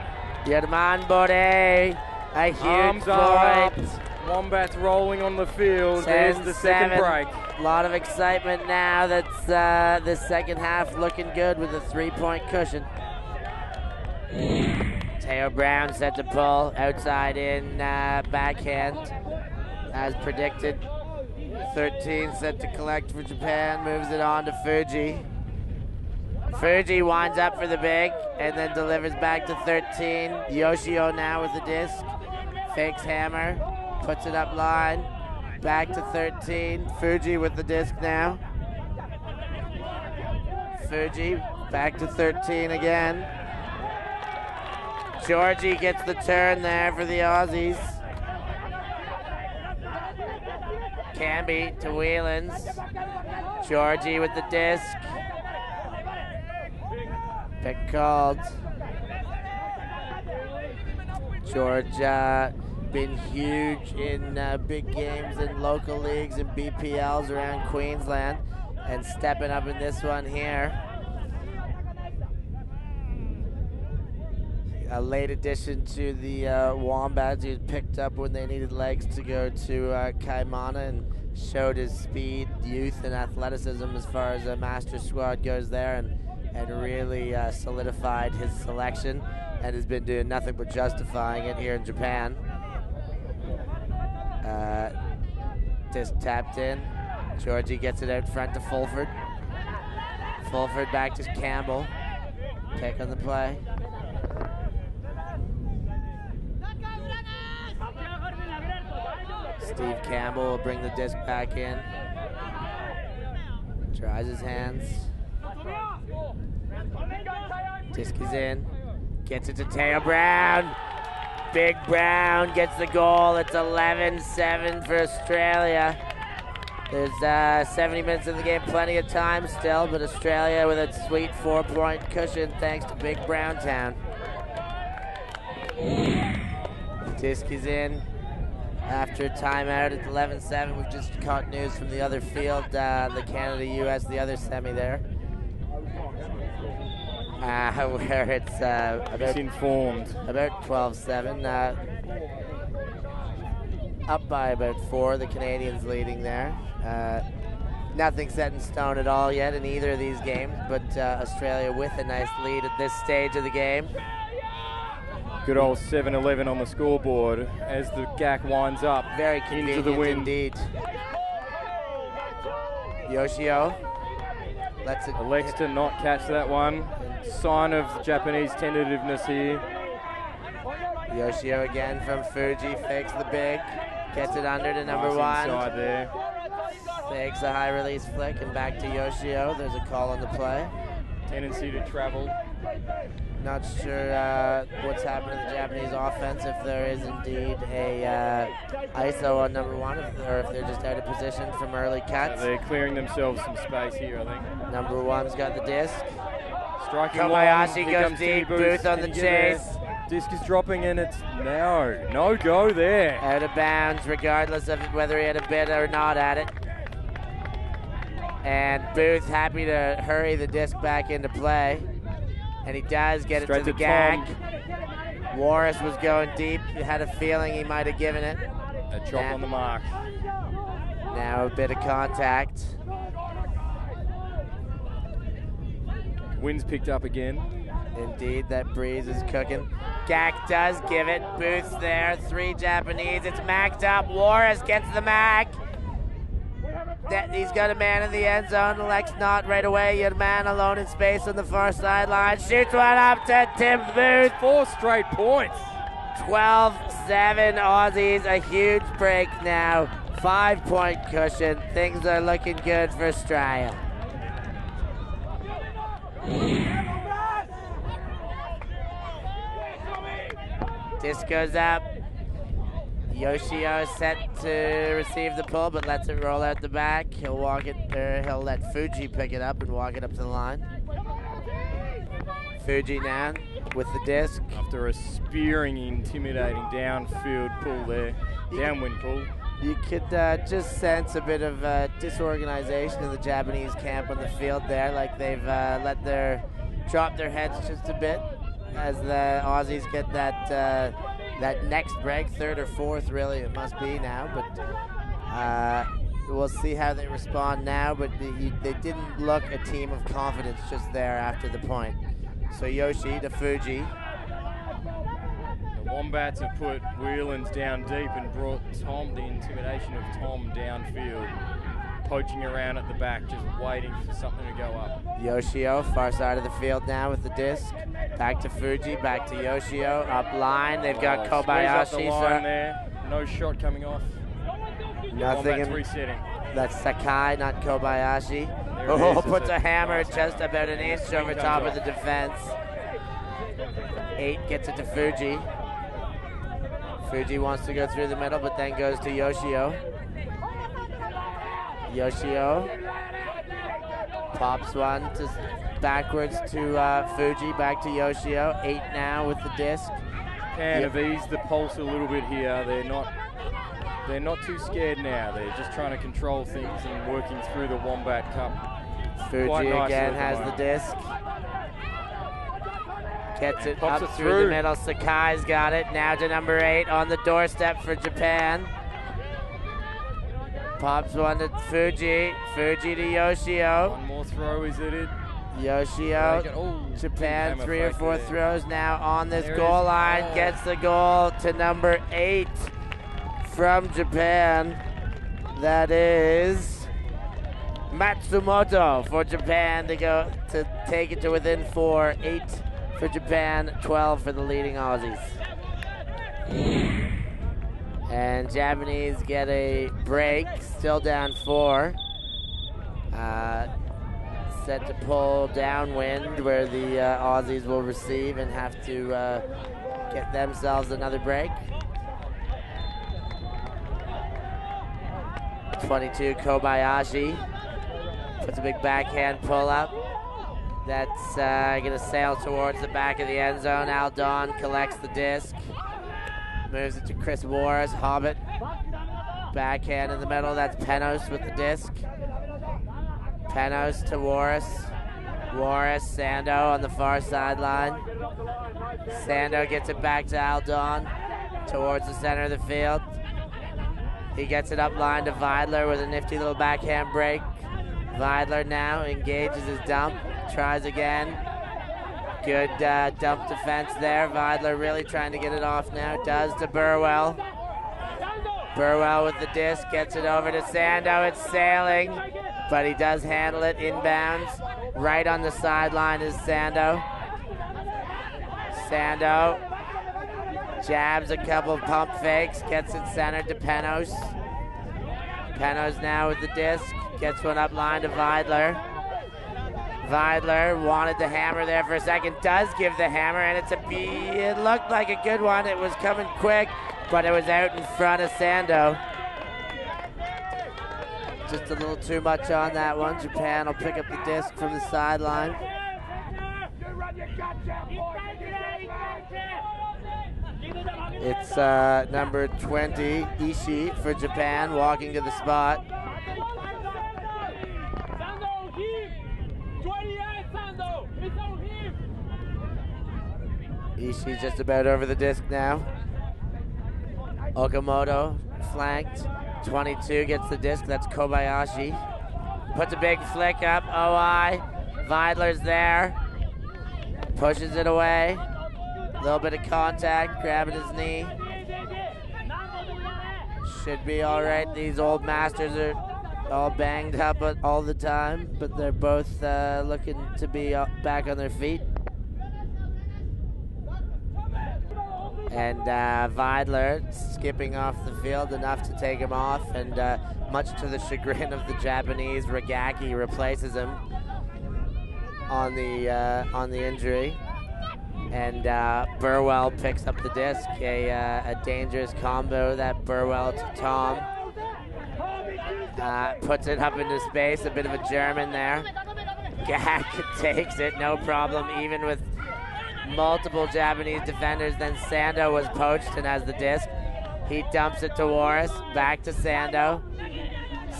Speaker 2: Yerman Bode. A huge
Speaker 3: Arms are up.
Speaker 2: point.
Speaker 3: Wombats rolling on the field. There's the second
Speaker 2: 10-7.
Speaker 3: break.
Speaker 2: A lot of excitement now. That's the second half looking good with a 3-point cushion. Teo Brown set to pull. Outside in backhand. As predicted. 13 set to collect for Japan. Moves it on to Fuji. Fuji winds up for the big and then delivers back to 13. Yoshio now with the disc. Fakes hammer. Puts it up line. Back to 13. Fuji with the disc now. Fuji back to 13 again. Georgie gets the turn there for the Aussies. Camby to Whelans. Georgie with the disc. Pick called. George been huge in big games in local leagues and BPLs around Queensland, and stepping up in this one here. A late addition to the Wombats. He was picked up when they needed legs to go to Kaimana and showed his speed, youth, and athleticism as far as a master squad goes there, and really solidified his selection and has been doing nothing but justifying it here in Japan. Disc tapped in. Georgie gets it out front to Fulford. Fulford back to Campbell. Kick on the play. Steve Campbell will bring the disc back in. Dries his hands. Disc is in. Gets it to Teo Brown. Big Brown gets the goal. It's 11-7 for Australia. There's 70 minutes in the game, plenty of time still, but Australia with a sweet 4-point cushion thanks to Big Brown Town. Disc is in after a timeout at 11-7. We've just caught news from the other field, the Canada-US, the other semi there. Where it's about 12-7. Up by about 4, the Canadians leading there. Nothing set in stone at all yet in either of these games, but Australia with a nice lead at this stage of the game.
Speaker 3: Good old 7-11 on the scoreboard as the GAC winds up.
Speaker 2: Very convenient
Speaker 3: into the wind.
Speaker 2: Indeed. Yoshio lets it
Speaker 3: Elects to not catch that one. Sign of Japanese tentativeness here.
Speaker 2: Yoshio again from Fuji, fakes the big, gets it under to number
Speaker 3: Nice
Speaker 2: 1.
Speaker 3: inside there.
Speaker 2: Fakes a high release flick and back to Yoshio. There's a call on the play.
Speaker 3: Tendency to travel.
Speaker 2: Not sure what's happened to the Japanese offense, if there is indeed a ISO on number 1, or if they're just out of position from early cuts.
Speaker 3: They're clearing themselves some space here, I think.
Speaker 2: Number 1's got the disc.
Speaker 3: Striking
Speaker 2: Kobayashi
Speaker 3: long.
Speaker 2: goes deep, Booth on the chase.
Speaker 3: Disc is dropping and it's no go there.
Speaker 2: Out of bounds, regardless of whether he had a bid or not at it. And Booth happy to hurry the disc back into play. And he does get
Speaker 3: Straight
Speaker 2: it to the
Speaker 3: to
Speaker 2: GAC.
Speaker 3: Tom.
Speaker 2: Warris was going deep. You had a feeling he might have given it.
Speaker 3: A chop on the mark.
Speaker 2: Now a bit of contact.
Speaker 3: Wind's picked up again.
Speaker 2: Indeed, that breeze is cooking. GAC does give it. Booth's there. 3 Japanese. It's macked up. Warris gets the mack. He's got a man in the end zone. Elects not right away. Your man alone in space on the far sideline. Shoots one up to Tim Booth.
Speaker 3: 4 straight points.
Speaker 2: 12-7 Aussies. A huge break now. 5-point cushion. Things are looking good for Australia. Disc goes up. Yoshio is set to receive the pull, but lets it roll out the back. He'll walk it, or he'll let Fuji pick it up and walk it up to the line. Fuji now with the disc.
Speaker 3: After a spearing, intimidating downfield pull there, downwind pull.
Speaker 2: You could just sense a bit of disorganization in the Japanese camp on the field there, like they've drop their heads just a bit as the Aussies get that next break, 3rd or 4th really it must be now, but we'll see how they respond now, but they didn't look a team of confidence just there after the point. So Yoshi to Fuji.
Speaker 3: The Wombats have put Whelan's down deep and brought the intimidation of Tom downfield, poaching around at the back, just waiting for something to go up.
Speaker 2: Yoshio, far side of the field now with the disc. Back to Fuji, back to Yoshio, up line. They've got Kobayashi.
Speaker 3: Up the line there. No shot coming off.
Speaker 2: Nothing.
Speaker 3: Resetting.
Speaker 2: That's Sakai, not Kobayashi. Puts a hammer just about an inch over top of the defense. 8 gets it to Fuji. Fuji wants to go through the middle, but then goes to Yoshio. Yoshio pops one backwards to Fuji, back to Yoshio. 8 now with the disc.
Speaker 3: Japan have eased the pulse a little bit here. They're not too scared now. They're just trying to control things and working through the Wombat Cup.
Speaker 2: Fuji again has the disc. Gets it
Speaker 3: Pops
Speaker 2: up
Speaker 3: it
Speaker 2: through the middle. Sakai's got it. Now to number 8 on the doorstep for Japan. Pops one to Fuji. Fuji to Yoshio.
Speaker 3: One more throw, is it?
Speaker 2: Yoshio,
Speaker 3: Oh,
Speaker 2: Japan,
Speaker 3: hammer
Speaker 2: 3 or
Speaker 3: fake
Speaker 2: 4
Speaker 3: there.
Speaker 2: throws now on this
Speaker 3: There
Speaker 2: goal
Speaker 3: is-
Speaker 2: line.
Speaker 3: oh.
Speaker 2: Gets the goal to number 8 from Japan. That is Matsumoto for Japan to take it to within 4. 8 for Japan, 12 for the leading Aussies. And Japanese get a break, still down 4. Set to pull downwind where the Aussies will receive and have to get themselves another break. 22 Kobayashi puts a big backhand pull up. That's going to sail towards the back of the end zone. Aldon collects the disc, moves it to Chris Warris. Hobbit backhand in the middle. That's Penos with the disc. Penos to Warris. Warris, Sando on the far sideline. Sando gets it back to Aldon towards the center of the field. He gets it up line to Vidler with a nifty little backhand break. Vidler now engages his dump, tries again. Good dump defense there. Vidler really trying to get it off now. Does to Burwell. Burwell with the disc, gets it over to Sando. It's sailing, but he does handle it inbounds. Right on the sideline is Sando. Sando jabs a couple of pump fakes, gets it centered to Penos. Penos now with the disc, gets one up line to Vidler. Vidler wanted the hammer there for a second, does give the hammer, and it looked like a good one. It was coming quick, but it was out in front of Sando. Just a little too much on that one. Japan will pick up the disc from the sideline. It's number 20, Ishii for Japan, walking to the spot. Ishii's just about over the disc now. Okamoto flanked. 22 gets the disc, that's Kobayashi. Puts a big flick up, OI. Vidler's there. Pushes it away. A little bit of contact, grabbing his knee. Should be all right. These old masters are all banged up all the time, but they're both looking to be back on their feet. And Vidler skipping off the field enough to take him off, and much to the chagrin of the Japanese, Ragaki replaces him on the injury. And Burwell picks up the disc, a dangerous combo that Burwell to Tom. Puts it up into space, a bit of a German there. Gak takes it, no problem, even with multiple Japanese defenders. Then Sando was poached and has the disc. He dumps it to Warris, back to Sando.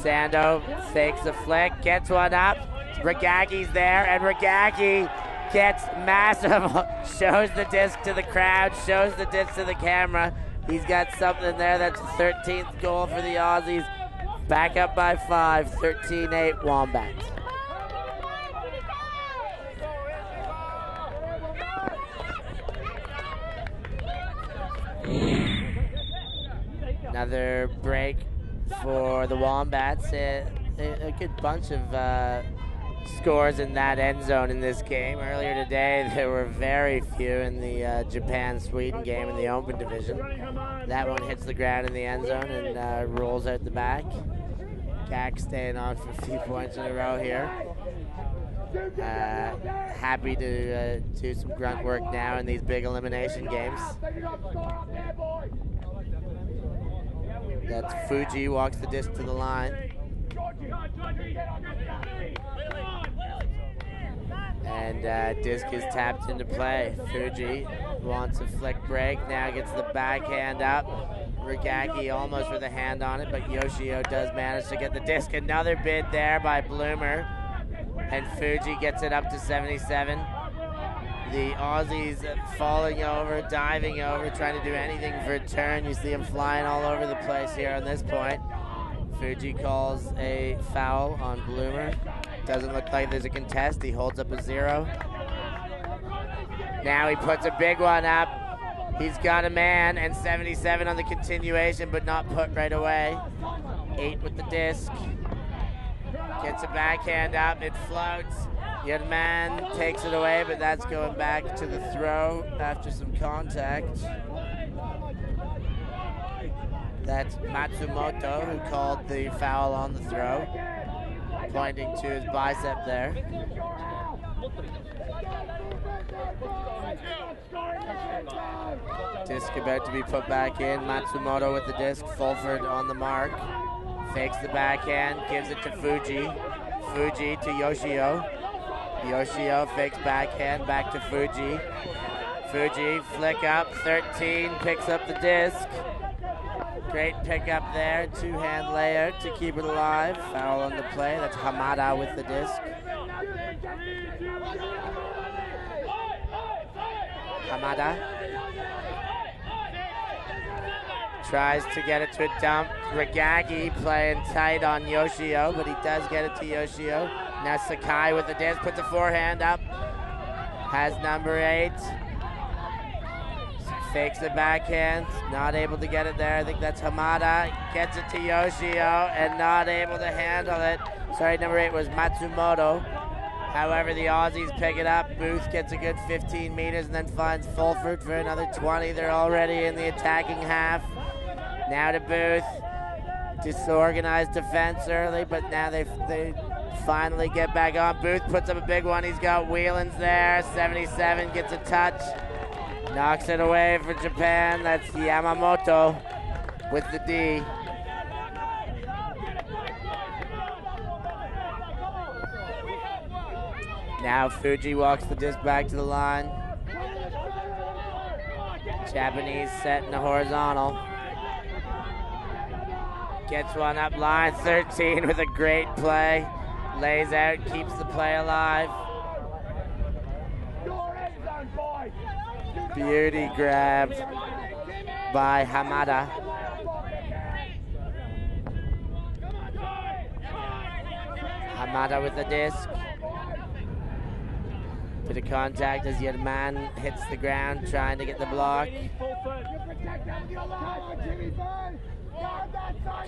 Speaker 2: Sando fakes a flick, gets one up. Ragaki's there, and Ragaki gets massive, shows the disc to the crowd, shows the disc to the camera. He's got something there. That's the 13th goal for the Aussies. Back up by 5, 13-8 Wombats. Another break for the Wombats. A good bunch of scores in that end zone in this game. Earlier today, there were very few in the Japan-Sweden game in the open division. That one hits the ground in the end zone and rolls out the back. Gak staying on for a few points in a row here. Happy to do some grunt work now in these big elimination games. That's Fuji, walks the disc to the line. And disc is tapped into play. Fuji wants a flick break, now gets the backhand up. Ragaki almost with a hand on it, but Yoshio does manage to get the disc. Another bid there by Bloomer. And Fuji gets it up to 77. The Aussies falling over, diving over, trying to do anything for a turn. You see them flying all over the place here on this point. Fuji calls a foul on Bloomer. Doesn't look like there's a contest. He holds up a 0. Now he puts a big one up. He's got a man, and 77 on the continuation, but not put right away. 8 with the disc. Gets a backhand up, it floats. Yedman takes it away, but that's going back to the throw after some contact. That's Matsumoto who called the foul on the throw, pointing to his bicep there. Disc about to be put back in. Matsumoto with the disc. Fulford on the mark. Fakes the backhand, gives it to Fuji. Fuji to Yoshio. Yoshio fakes backhand, back to Fuji. Fuji, flick up, 13, picks up the disc. Great pickup there, 2-hand layout to keep it alive. Foul on the play, that's Hamada with the disc. Hamada tries to get it to a dump. Regagi playing tight on Yoshio, but he does get it to Yoshio. Now Sakai with the disc, puts a forehand up. Has number 8. Fakes the backhand, not able to get it there. I think that's Hamada. Gets it to Yoshio and not able to handle it. Sorry, number 8 was Matsumoto. However, the Aussies pick it up. Booth gets a good 15 meters and then finds Fulford for another 20. They're already in the attacking half. Now to Booth. Disorganized defense early, but now they finally get back on. Booth puts up a big one. He's got Whelans there. 77 gets a touch. Knocks it away for Japan. That's Yamamoto with the D. Now Fuji walks the disc back to the line. Japanese set in the horizontal. Gets one up line, 13 with a great play. Lays out, keeps the play alive. Beauty grab by Hamada. Hamada with the disc. Bit of contact as Yedman hits the ground trying to get the block.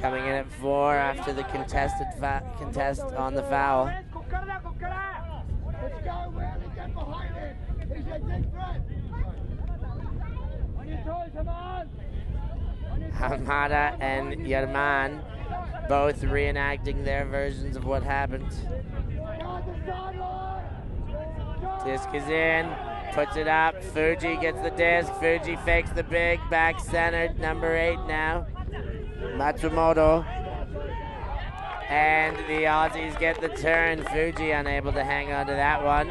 Speaker 2: Coming in at 4 after the contest on the foul. Hamada and Yerman both reenacting their versions of what happened. Disc is in, puts it up. Fuji gets the disc. Fuji fakes the big, back centered. Number 8 now. Matsumoto. And the Aussies get the turn. Fuji unable to hang on to that one.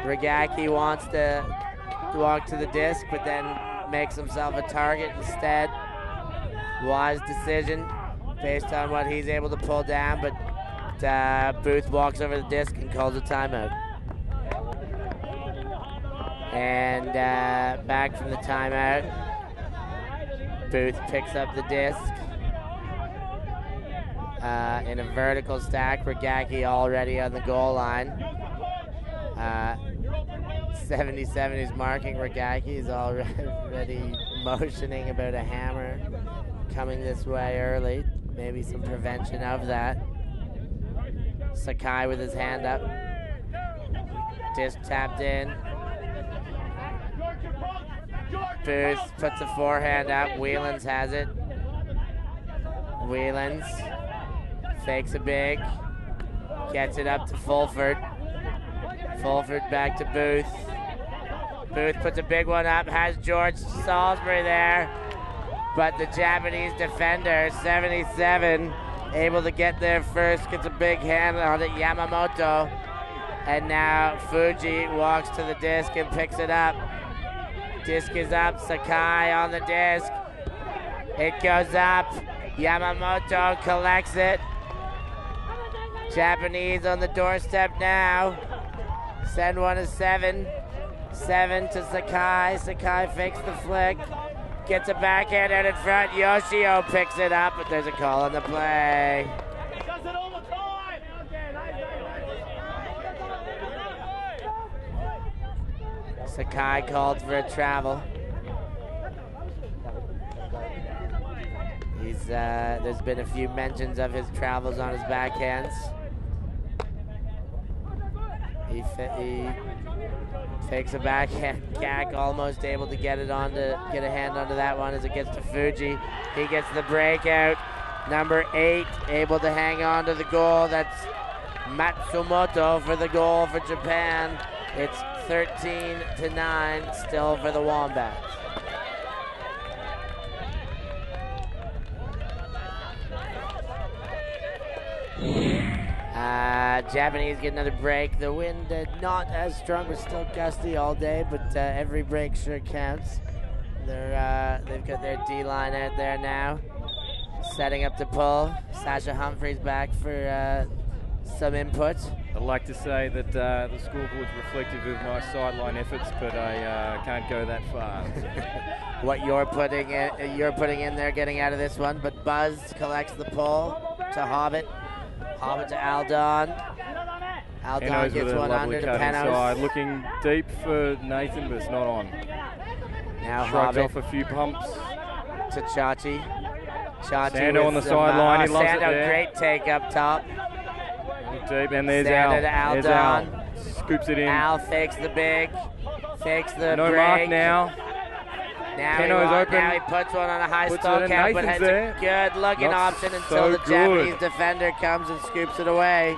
Speaker 2: Regaki wants to walk to the disc, but then makes himself a target instead. Wise decision based on what he's able to pull down, but Booth walks over the disc and calls a timeout. And back from the timeout, Booth picks up the disc in a vertical stack. Regaki already on the goal line. 77 is marking Regaki. He's already motioning about a hammer coming this way early. Maybe some prevention of that. Sakai with his hand up. Disc tapped in. Booth puts a forehand up. Whelans has it. Whelans fakes a big. Gets it up to Fulford. Fulford back to Booth. Booth puts a big one up. Has George Salisbury there. But the Japanese defender, 77, able to get there first. Gets a big hand on it. Yamamoto. And now Fuji walks to the disc and picks it up. Disc is up, Sakai on the disc. It goes up, Yamamoto collects it. Japanese on the doorstep now. Send one to 7. 7 to Sakai. Sakai fakes the flick. Gets a backhand out in front. Yoshio picks it up, but there's a call on the play. Sakai called for a travel. There's been a few mentions of his travels on his backhands. He fakes a backhand cack, almost able to get a hand onto that one as it gets to Fuji. He gets the breakout. Number 8 able to hang on to the goal. That's Matsumoto for the goal for Japan. It's 13-9 still for the Wombats. Japanese get another break. The wind not as strong, but still gusty all day, but every break sure counts. They've got their D-line out there now, setting up to pull. Sasha Humphreys back for some input.
Speaker 3: I'd like to say that the scoreboard's reflective of my sideline efforts, but I can't go that far.
Speaker 2: What you're putting in there, getting out of this one, but Buzz collects the pull to Hobbit. Hobbit to Aldon. Aldon gets one under to Penos.
Speaker 3: Looking deep for Nathan, but it's not on.
Speaker 2: Now
Speaker 3: Shrugs
Speaker 2: Hobbit
Speaker 3: off a few pumps.
Speaker 2: to Chachi. Chachi
Speaker 3: Sando on the sideline. He loves
Speaker 2: Sando,
Speaker 3: it there.
Speaker 2: great take up top.
Speaker 3: Deep, and there's
Speaker 2: Sando
Speaker 3: Al.
Speaker 2: to
Speaker 3: There's Al.
Speaker 2: Aldon.
Speaker 3: Scoops it in.
Speaker 2: Al fakes the big. Fakes the
Speaker 3: No
Speaker 2: break.
Speaker 3: mark now. Peno's open.
Speaker 2: Now he puts one on a high
Speaker 3: Puts
Speaker 2: stall
Speaker 3: it in.
Speaker 2: cap, but has
Speaker 3: Nathan's
Speaker 2: a good looking
Speaker 3: Not
Speaker 2: option until
Speaker 3: so
Speaker 2: the
Speaker 3: good.
Speaker 2: Japanese defender comes and scoops it away.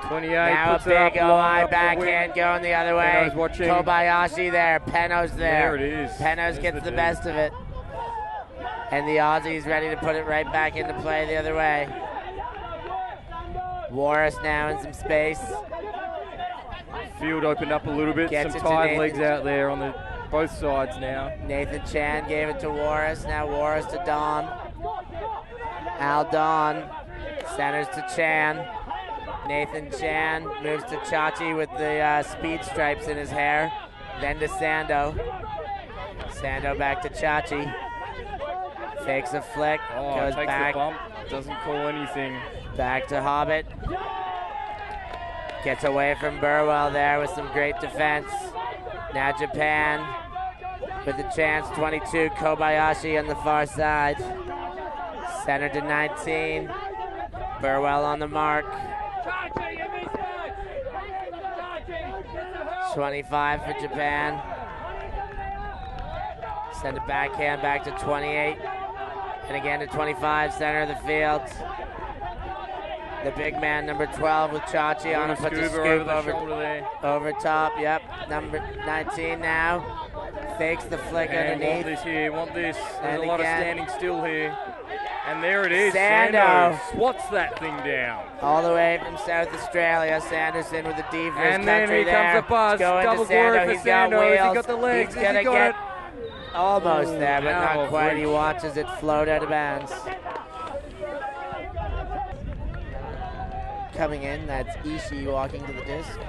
Speaker 3: 28.
Speaker 2: Now a
Speaker 3: puts it up
Speaker 2: big
Speaker 3: long
Speaker 2: OI
Speaker 3: up the
Speaker 2: backhand
Speaker 3: wing.
Speaker 2: going the other way.
Speaker 3: Peno's watching.
Speaker 2: Kobayashi there. Peno's there.
Speaker 3: There it is.
Speaker 2: Penos
Speaker 3: There's
Speaker 2: gets the
Speaker 3: D.
Speaker 2: best of it. And the Aussies ready to put it right back into play the other way. Warris now in some space.
Speaker 3: Field opened up a little bit.
Speaker 2: Gets
Speaker 3: Some
Speaker 2: it to
Speaker 3: tired
Speaker 2: Nathan.
Speaker 3: legs out there on both sides now.
Speaker 2: Nathan Chan gave it to Warris. Now Warris to Don. Al Don centers to Chan. Nathan Chan moves to Chachi with the speed stripes in his hair. Then to Sando. Sando back to Chachi. Fakes a flick. Goes
Speaker 3: Takes
Speaker 2: back.
Speaker 3: the bump. Doesn't call anything.
Speaker 2: Back to Hobbit. Gets away from Burwell there with some great defense. Now Japan with a chance. 22, Kobayashi on the far side. Center to 19. Burwell on the mark. 25 for Japan. Send a backhand back to 28. And again to 25, center of the field. The big man, number 12, with Chachi on him, puts a scoop over top. Yep, number 19 now. Fakes the flick underneath.
Speaker 3: Want this here, want this. There's
Speaker 2: And
Speaker 3: a lot of
Speaker 2: again.
Speaker 3: standing still here. And there it is.
Speaker 2: Sando.
Speaker 3: Swats that thing down.
Speaker 2: All the way from South Australia, Sanderson with a D for his
Speaker 3: And then
Speaker 2: country
Speaker 3: here
Speaker 2: there.
Speaker 3: comes the buzz.
Speaker 2: Going
Speaker 3: Double
Speaker 2: to Sando.
Speaker 3: glory for
Speaker 2: He's got
Speaker 3: Sando.
Speaker 2: wheels.
Speaker 3: Has he got the legs?
Speaker 2: He's
Speaker 3: Has
Speaker 2: gonna
Speaker 3: he got
Speaker 2: get
Speaker 3: it?
Speaker 2: almost there, but
Speaker 3: Out
Speaker 2: not
Speaker 3: of
Speaker 2: quite. He
Speaker 3: reach.
Speaker 2: watches it float out of bounds. Coming in, that's Ishii walking to the disc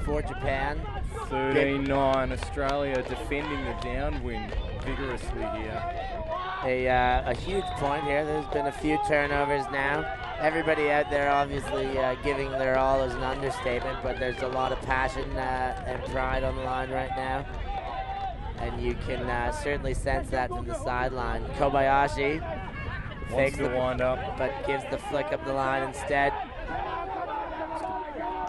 Speaker 2: for Japan.
Speaker 3: 13-9, Australia defending the downwind vigorously here.
Speaker 2: A huge point here. There's been a few turnovers now. Everybody out there obviously giving their all is an understatement, but there's a lot of passion and pride on the line right now. And you can certainly sense that from the sideline. Kobayashi fakes the
Speaker 3: wind up,
Speaker 2: but gives the flick up the line instead.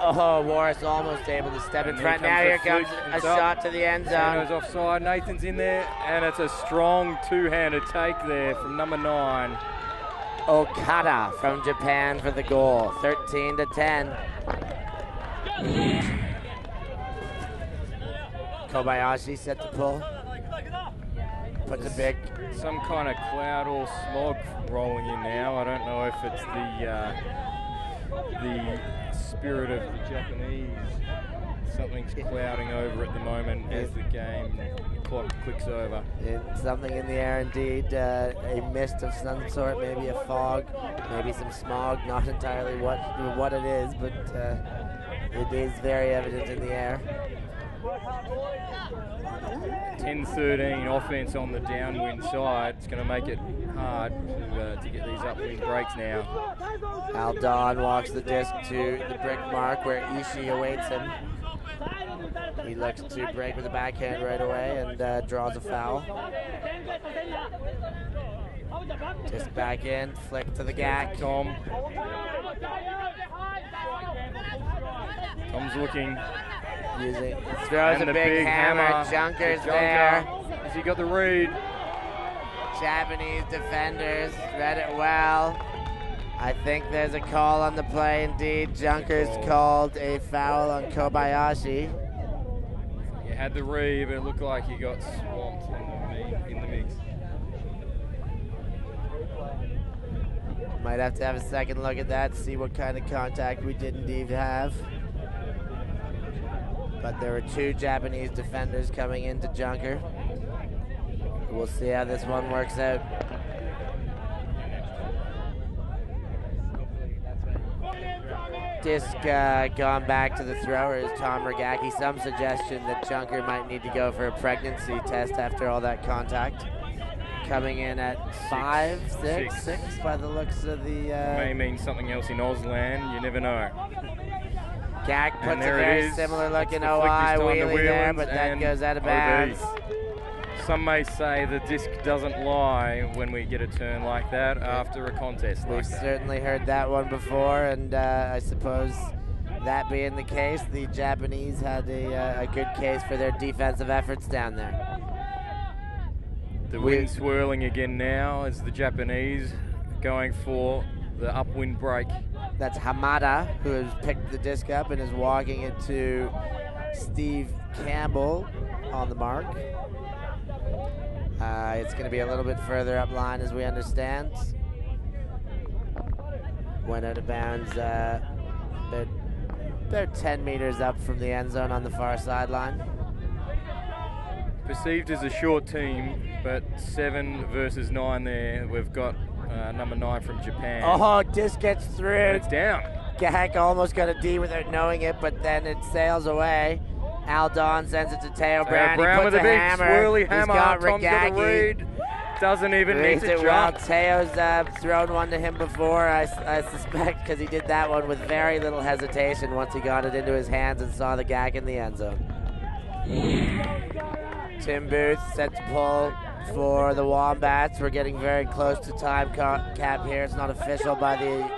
Speaker 2: Oh, Warris almost able to step in front. Now here comes a shot to the end zone.
Speaker 3: Sando's offside. Nathan's in there, and it's a strong two-handed take there from number 9.
Speaker 2: Okada from Japan for the goal. 13-10. Kobayashi set to pull. Puts a big.
Speaker 3: Some kind of cloud or smog rolling in now. I don't know if it's the spirit of the Japanese. Something's clouding over at the moment as the game clock clicks over.
Speaker 2: Something in the air indeed. A mist of some sort, maybe a fog, maybe some smog. Not entirely what it is, but it is very evident in the air.
Speaker 3: 10-13 offense on the downwind side. It's going to make it hard to get these upwind breaks now.
Speaker 2: Aldon walks the disc to the brick mark where Ishii awaits him. He looks to break with a backhand right away and draws a foul. Disc back in, flick to the gack.
Speaker 3: Tom's looking.
Speaker 2: Throws a big hammer. Junker's there.
Speaker 3: Has he got the read?
Speaker 2: Japanese defenders read it well. I think there's a call on the play indeed. Junker's called a foul on Kobayashi.
Speaker 3: You had the read, but it looked like he got swamped in the mix.
Speaker 2: Might have to have a second look at that, see what kind of contact we did indeed have. But there were two Japanese defenders coming into Junker. We'll see how this one works out. Disc gone back to the throwers, Tom Regaki. Some suggestion that Junker might need to go for a pregnancy test after all that contact. Coming in at 6 by the looks of the...
Speaker 3: May mean something else in Auslan, you never know.
Speaker 2: Gak puts a very similar looking OI wheelie there, but that goes out of bounds.
Speaker 3: Some may say the disc doesn't lie when we get a turn like that after a contest like that.
Speaker 2: We've certainly heard that one before, and I suppose that being the case, the Japanese had a good case for their defensive efforts down there.
Speaker 3: The wind swirling again now as the Japanese going for the upwind break.
Speaker 2: That's Hamada, who has picked the disc up and is walking it to Steve Campbell on the mark. It's going to be a little bit further up line as we understand. Went out of bounds about 10 meters up from the end zone on the far sideline.
Speaker 3: Perceived as a short team, but 7 versus 9 there. We've got number 9 from Japan.
Speaker 2: Oh, disc gets through.
Speaker 3: And it's down.
Speaker 2: Gak almost got a D without knowing it, but then it sails away. Aldon sends it to Teo Brown.
Speaker 3: Brown
Speaker 2: he puts
Speaker 3: with a big
Speaker 2: hammer.
Speaker 3: swirly hammer.
Speaker 2: He's got
Speaker 3: Tom's got the read. Doesn't even need to jump.
Speaker 2: Well, Teo's thrown one to him before, I suspect, because he did that one with very little hesitation once he got it into his hands and saw the Gak in the end zone. Tim Booth set to pull for the Wombats. We're getting very close to time cap here. It's not official by the...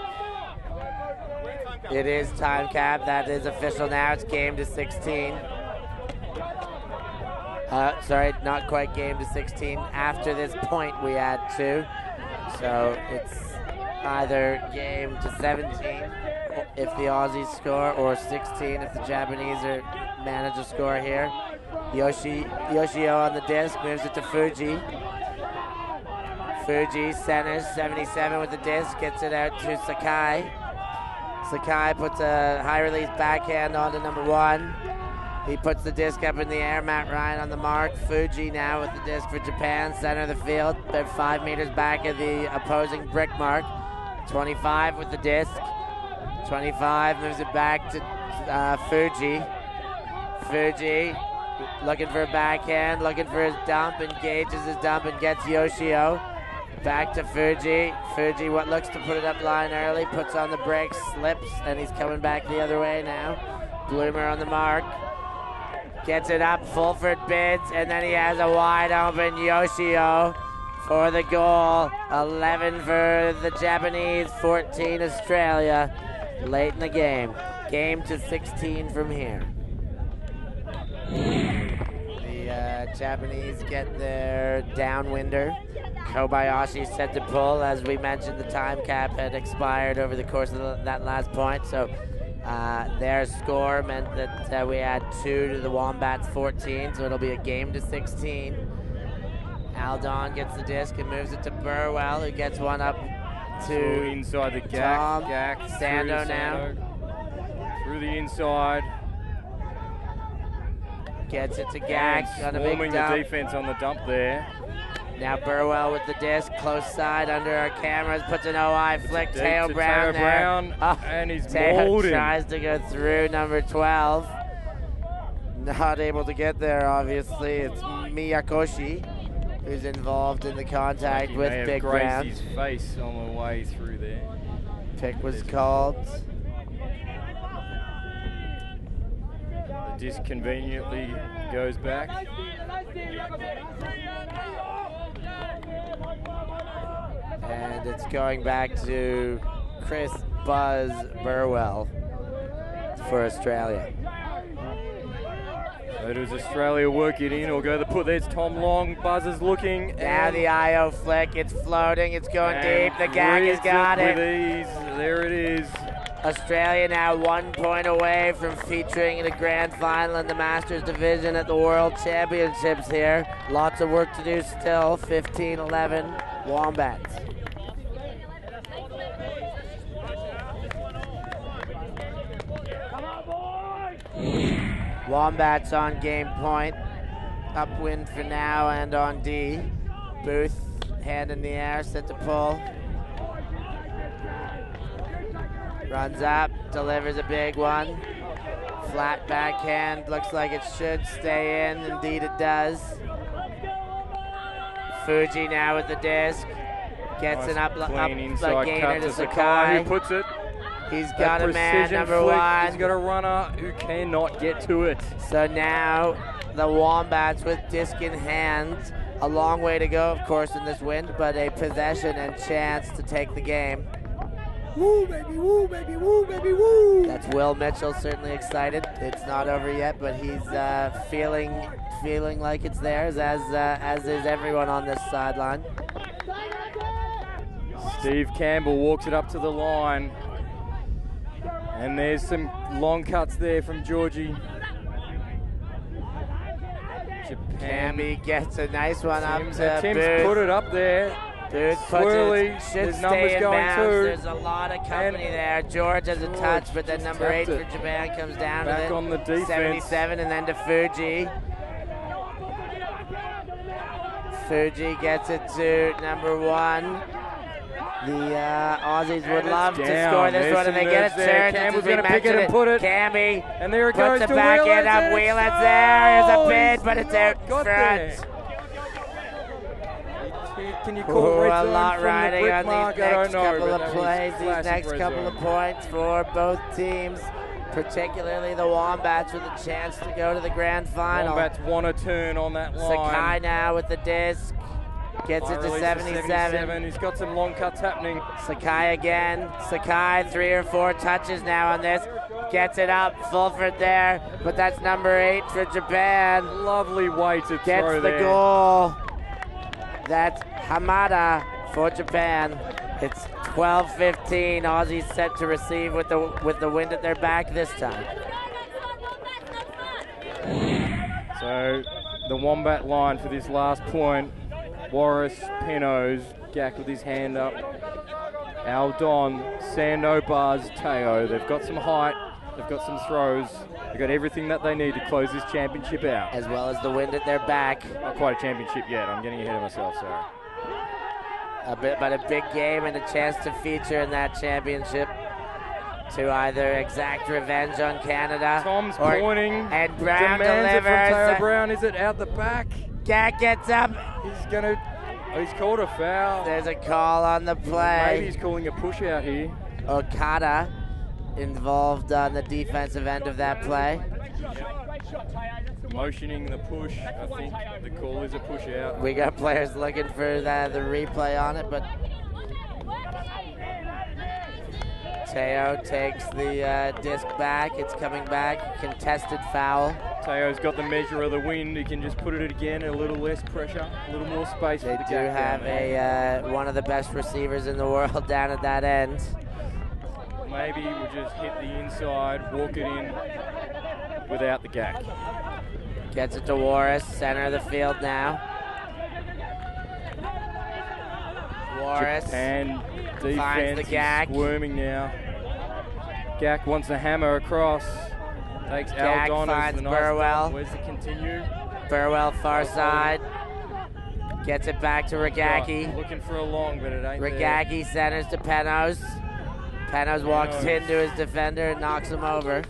Speaker 2: It is time cap. That is official now. It's game to 16. Sorry, not quite game to 16. After this point, we add 2. So it's either game to 17 if the Aussies score, or 16 if the Japanese manage to score here. Yoshio on the disc, moves it to Fuji. Fuji centers, 77 with the disc, gets it out to Sakai. Sakai puts a high release backhand onto number 1. He puts the disc up in the air. Matt Ryan on the mark. Fuji now with the disc for Japan, center of the field, about 5 meters back of the opposing brick mark. 25 with the disc. 25 moves it back to Fuji. Fuji looking for a backhand, looking for his dump, engages his dump and gets Yoshio. Back to Fuji. Fuji, what looks to put it up line early, puts on the brakes, slips, and he's coming back the other way now. Bloomer on the mark. Gets it up, Fulford bids, and then he has a wide open Yoshio for the goal. 11 for the Japanese, 14 Australia. Late in the game. Game to 16 from here. The Japanese get their downwinder. Kobayashi set to pull. As we mentioned, the time cap had expired over the course of that last point, so their score meant that we add 2 to the Wombats 14, so it'll be a game to 16. Aldon gets the disc and moves it to Burwell, who gets one up to
Speaker 3: inside the
Speaker 2: Tom.
Speaker 3: Gak
Speaker 2: Sando now.
Speaker 3: Through the inside.
Speaker 2: Gets it to Gak on a big
Speaker 3: Swarming
Speaker 2: dump.
Speaker 3: the defense on the dump there.
Speaker 2: Now Burwell with the disc, close side under our cameras, puts an OI flick. Teo Brown there.
Speaker 3: And he's
Speaker 2: Teo
Speaker 3: mauled him.
Speaker 2: tries to go through number 12. not able to get there, obviously. It's Miyakoshi who's involved in the contact with
Speaker 3: may
Speaker 2: Big
Speaker 3: have grazed
Speaker 2: Brown.
Speaker 3: his face on the way through there.
Speaker 2: Pick was called.
Speaker 3: The disc conveniently goes back.
Speaker 2: And it's going back to Chris Buzz Burwell for Australia.
Speaker 3: So does Australia work it in or go the put? There's Tom Long. Buzz is looking.
Speaker 2: Now the IO flick. It's floating. It's going deep. The gag has got it.
Speaker 3: With ease. There it is.
Speaker 2: Australia now 1 point away from featuring in the grand final in the Masters division at the World Championships here. Lots of work to do still. 15-11 Wombats. Wombats on game point. Upwind for now and on D. Booth, hand in the air, set to pull. Runs up, delivers a big one. Flat backhand, looks like it should stay in. Indeed it does. Fuji now with the disc. Gets an up gainer to Sakai.
Speaker 3: Who puts it?
Speaker 2: He's got a man, number
Speaker 3: flick.
Speaker 2: one.
Speaker 3: He's got a runner who cannot get to it.
Speaker 2: So now the Wombats with disc in hand. A long way to go, of course, in this wind, but a possession and chance to take the game. Woo, baby, woo, baby, woo, baby, woo. That's Will Mitchell, certainly excited. It's not over yet, but he's feeling like it's theirs, as is everyone on this sideline.
Speaker 3: Steve Campbell walks it up to the line. And there's some long cuts there from Georgie. Japan.
Speaker 2: Camby gets a nice one up to
Speaker 3: Tim's
Speaker 2: Booth.
Speaker 3: put it up there.
Speaker 2: Booth
Speaker 3: Swirly,
Speaker 2: puts it, should
Speaker 3: his
Speaker 2: stay
Speaker 3: numbers
Speaker 2: in
Speaker 3: going
Speaker 2: bounds.
Speaker 3: too.
Speaker 2: There's a lot of company there. George has a touch, but then number 8 for Japan comes down
Speaker 3: back
Speaker 2: with it.
Speaker 3: on the defense.
Speaker 2: 77 and then to Fuji. Fuji gets it to number 1. The Aussies would love to score this one, and they get it turned.
Speaker 3: Campbell's going to pick it and put it.
Speaker 2: Camby
Speaker 3: And there it goes
Speaker 2: puts
Speaker 3: to
Speaker 2: the back end up. Wheelan's there. There's a bid, but it's out front.
Speaker 3: Can you call red zone
Speaker 2: a lot
Speaker 3: from
Speaker 2: riding
Speaker 3: the
Speaker 2: on
Speaker 3: mark?
Speaker 2: these
Speaker 3: I
Speaker 2: next
Speaker 3: don't know,
Speaker 2: couple
Speaker 3: but
Speaker 2: of
Speaker 3: that
Speaker 2: plays,
Speaker 3: was
Speaker 2: these
Speaker 3: classic
Speaker 2: next
Speaker 3: red
Speaker 2: couple
Speaker 3: zone.
Speaker 2: of points for both teams, particularly the Wombats with a chance to go to the grand final.
Speaker 3: Wombats want to turn on that line.
Speaker 2: Sakai now with the disc. Gets it to 77.
Speaker 3: He's got some long cuts happening.
Speaker 2: Sakai again. Sakai 3 or 4 touches now on this. Gets it up. Fulford there. But that's number 8 for Japan.
Speaker 3: Lovely way to
Speaker 2: Gets
Speaker 3: throw
Speaker 2: the
Speaker 3: there.
Speaker 2: goal. That's Hamada for Japan. It's 12-15. Aussies set to receive with the wind at their back this time.
Speaker 3: So the Wombat line for this last point. Warris, Penos, Gak with his hand up. Aldon, Sando, Buzz, Teo. They've got some height. They've got some throws. They've got everything that they need to close this championship out.
Speaker 2: As well as the wind at their back.
Speaker 3: Not quite a championship yet. I'm getting ahead of myself, sorry.
Speaker 2: But a big game and a chance to feature in that championship to either exact revenge on Canada.
Speaker 3: Tom's pointing.
Speaker 2: And Brown
Speaker 3: demands it from
Speaker 2: delivers.
Speaker 3: Teo Brown. Is it out the back?
Speaker 2: Gak gets up.
Speaker 3: He's called a foul.
Speaker 2: There's a call on the play.
Speaker 3: Maybe he's calling a push out here.
Speaker 2: Okada involved on the defensive end of that play.
Speaker 3: Motioning the push. I think the call is a push out.
Speaker 2: We got players looking for the replay on it, but Teo takes the disc back. It's coming back. Contested foul.
Speaker 3: Teo's got the measure of the wind. He can just put it again, a little less pressure, a little more space.
Speaker 2: They do have one of the best receivers in the world down at that end.
Speaker 3: Maybe we'll just hit the inside, walk it in without the Gak.
Speaker 2: Gets it to Warris, center of the field now. Warris
Speaker 3: Japan
Speaker 2: finds the
Speaker 3: defense
Speaker 2: Gak.
Speaker 3: Squirming now. Gak wants a hammer across. Takes
Speaker 2: Gak
Speaker 3: Aldon as
Speaker 2: finds
Speaker 3: the nice
Speaker 2: Burwell.
Speaker 3: dump. Where's the continue?
Speaker 2: Burwell far side. Gets it back to Regaki.
Speaker 3: Looking for a long, but it ain't there.
Speaker 2: Regaki centers to Penos. Penos walks into his defender and knocks him over.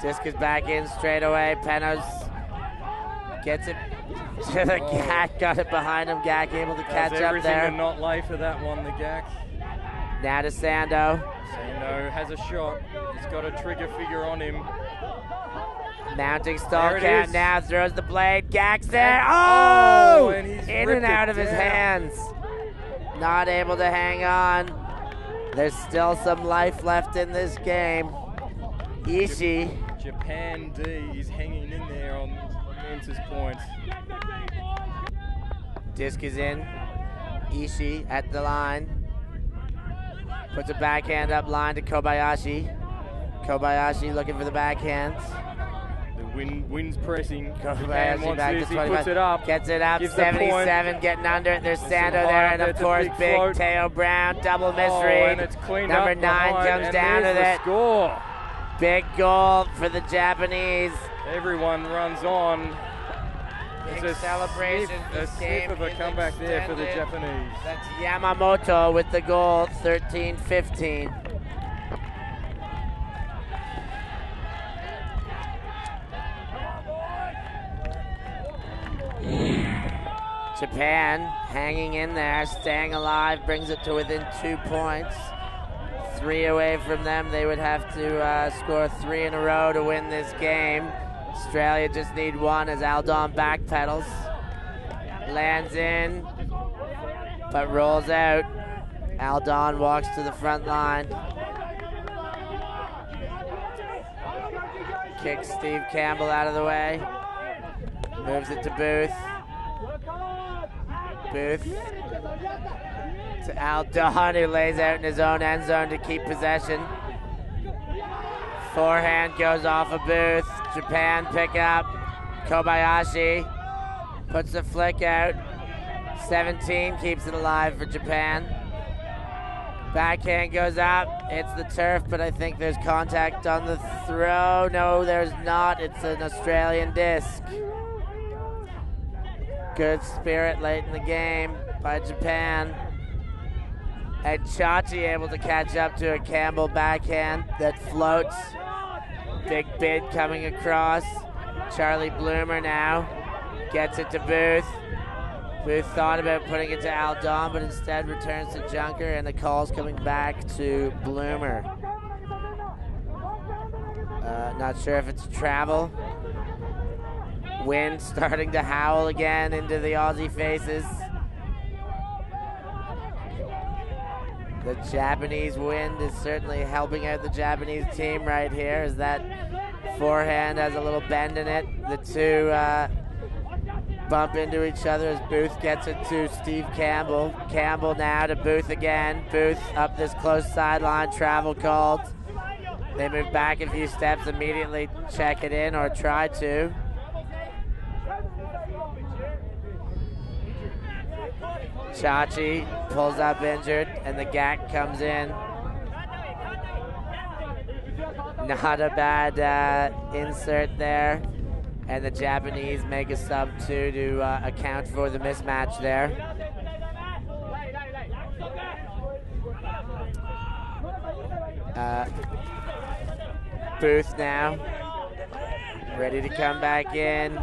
Speaker 2: Disc is back in straight away. Penos gets it to the Gak, got it behind him. Gak able to catch up
Speaker 3: everything
Speaker 2: there.
Speaker 3: to not lay for that one, the Gak.
Speaker 2: Now to Sando.
Speaker 3: Sando has a shot. He's got a trigger figure on him.
Speaker 2: Mounting stall count now, throws the blade. Gak's there.
Speaker 3: And he's
Speaker 2: in
Speaker 3: ripped
Speaker 2: and out
Speaker 3: it
Speaker 2: of his
Speaker 3: down.
Speaker 2: hands. Not able to hang on. There's still some life left in this game. Ishii.
Speaker 3: Japan D is hanging in there on momentous points.
Speaker 2: Disc is in. Ishii at the line. Puts a backhand up line to Kobayashi. Kobayashi looking for the backhands.
Speaker 3: The wind's pressing. Japan
Speaker 2: Kobayashi
Speaker 3: wants
Speaker 2: back
Speaker 3: this.
Speaker 2: to
Speaker 3: He
Speaker 2: 25.
Speaker 3: puts it up.
Speaker 2: Gets it up.
Speaker 3: Gives the point.
Speaker 2: 77 getting under it. There's
Speaker 3: There's
Speaker 2: Sando
Speaker 3: some
Speaker 2: there,
Speaker 3: height
Speaker 2: and
Speaker 3: there,
Speaker 2: of
Speaker 3: it's a
Speaker 2: course
Speaker 3: big
Speaker 2: big
Speaker 3: float.
Speaker 2: Teo Brown double misread.
Speaker 3: And it's cleaned
Speaker 2: Number
Speaker 3: up
Speaker 2: 9
Speaker 3: behind,
Speaker 2: comes
Speaker 3: and
Speaker 2: down
Speaker 3: there's
Speaker 2: with
Speaker 3: the
Speaker 2: it.
Speaker 3: score.
Speaker 2: Big goal for the Japanese.
Speaker 3: Everyone runs on.
Speaker 2: Big
Speaker 3: It's a
Speaker 2: celebration.
Speaker 3: sniff,
Speaker 2: This
Speaker 3: a
Speaker 2: game
Speaker 3: sniff of a
Speaker 2: is
Speaker 3: comeback there for the
Speaker 2: extended.
Speaker 3: Japanese.
Speaker 2: That's Yamamoto with the goal, 13-15. Japan hanging in there, staying alive, brings it to within 2 points. 3 away from them. They would have to score 3 in a row to win this game. Australia just need 1 as Aldon backpedals. Lands in, but rolls out. Aldon walks to the front line. Kicks Steve Campbell out of the way. Moves it to Booth. Booth to Aldon, who lays out in his own end zone to keep possession. Forehand goes off of Booth. Japan pick up. Kobayashi puts the flick out. 17 keeps it alive for Japan. Backhand goes up. It's the turf, but I think there's contact on the throw. No, there's not. It's an Australian disc. Good spirit late in the game by Japan. And Chachi able to catch up to a Campbell backhand that floats. Big bid coming across. Charlie Bloomer now gets it to Booth. Booth thought about putting it to Aldon, but instead returns to Junker, and the call's coming back to Bloomer. Not sure if it's travel. Wind starting to howl again into the Aussie faces. The Japanese wind is certainly helping out the Japanese team right here, as that forehand has a little bend in it. The two bump into each other as Booth gets it to Steve Campbell. Campbell now to Booth again. Booth up this close sideline, travel called. They move back a few steps, immediately check it in or try to. Chachi pulls up injured, and the Gak comes in. Not a bad insert there. And the Japanese make a sub two to account for the mismatch there. Booth now, ready to come back in.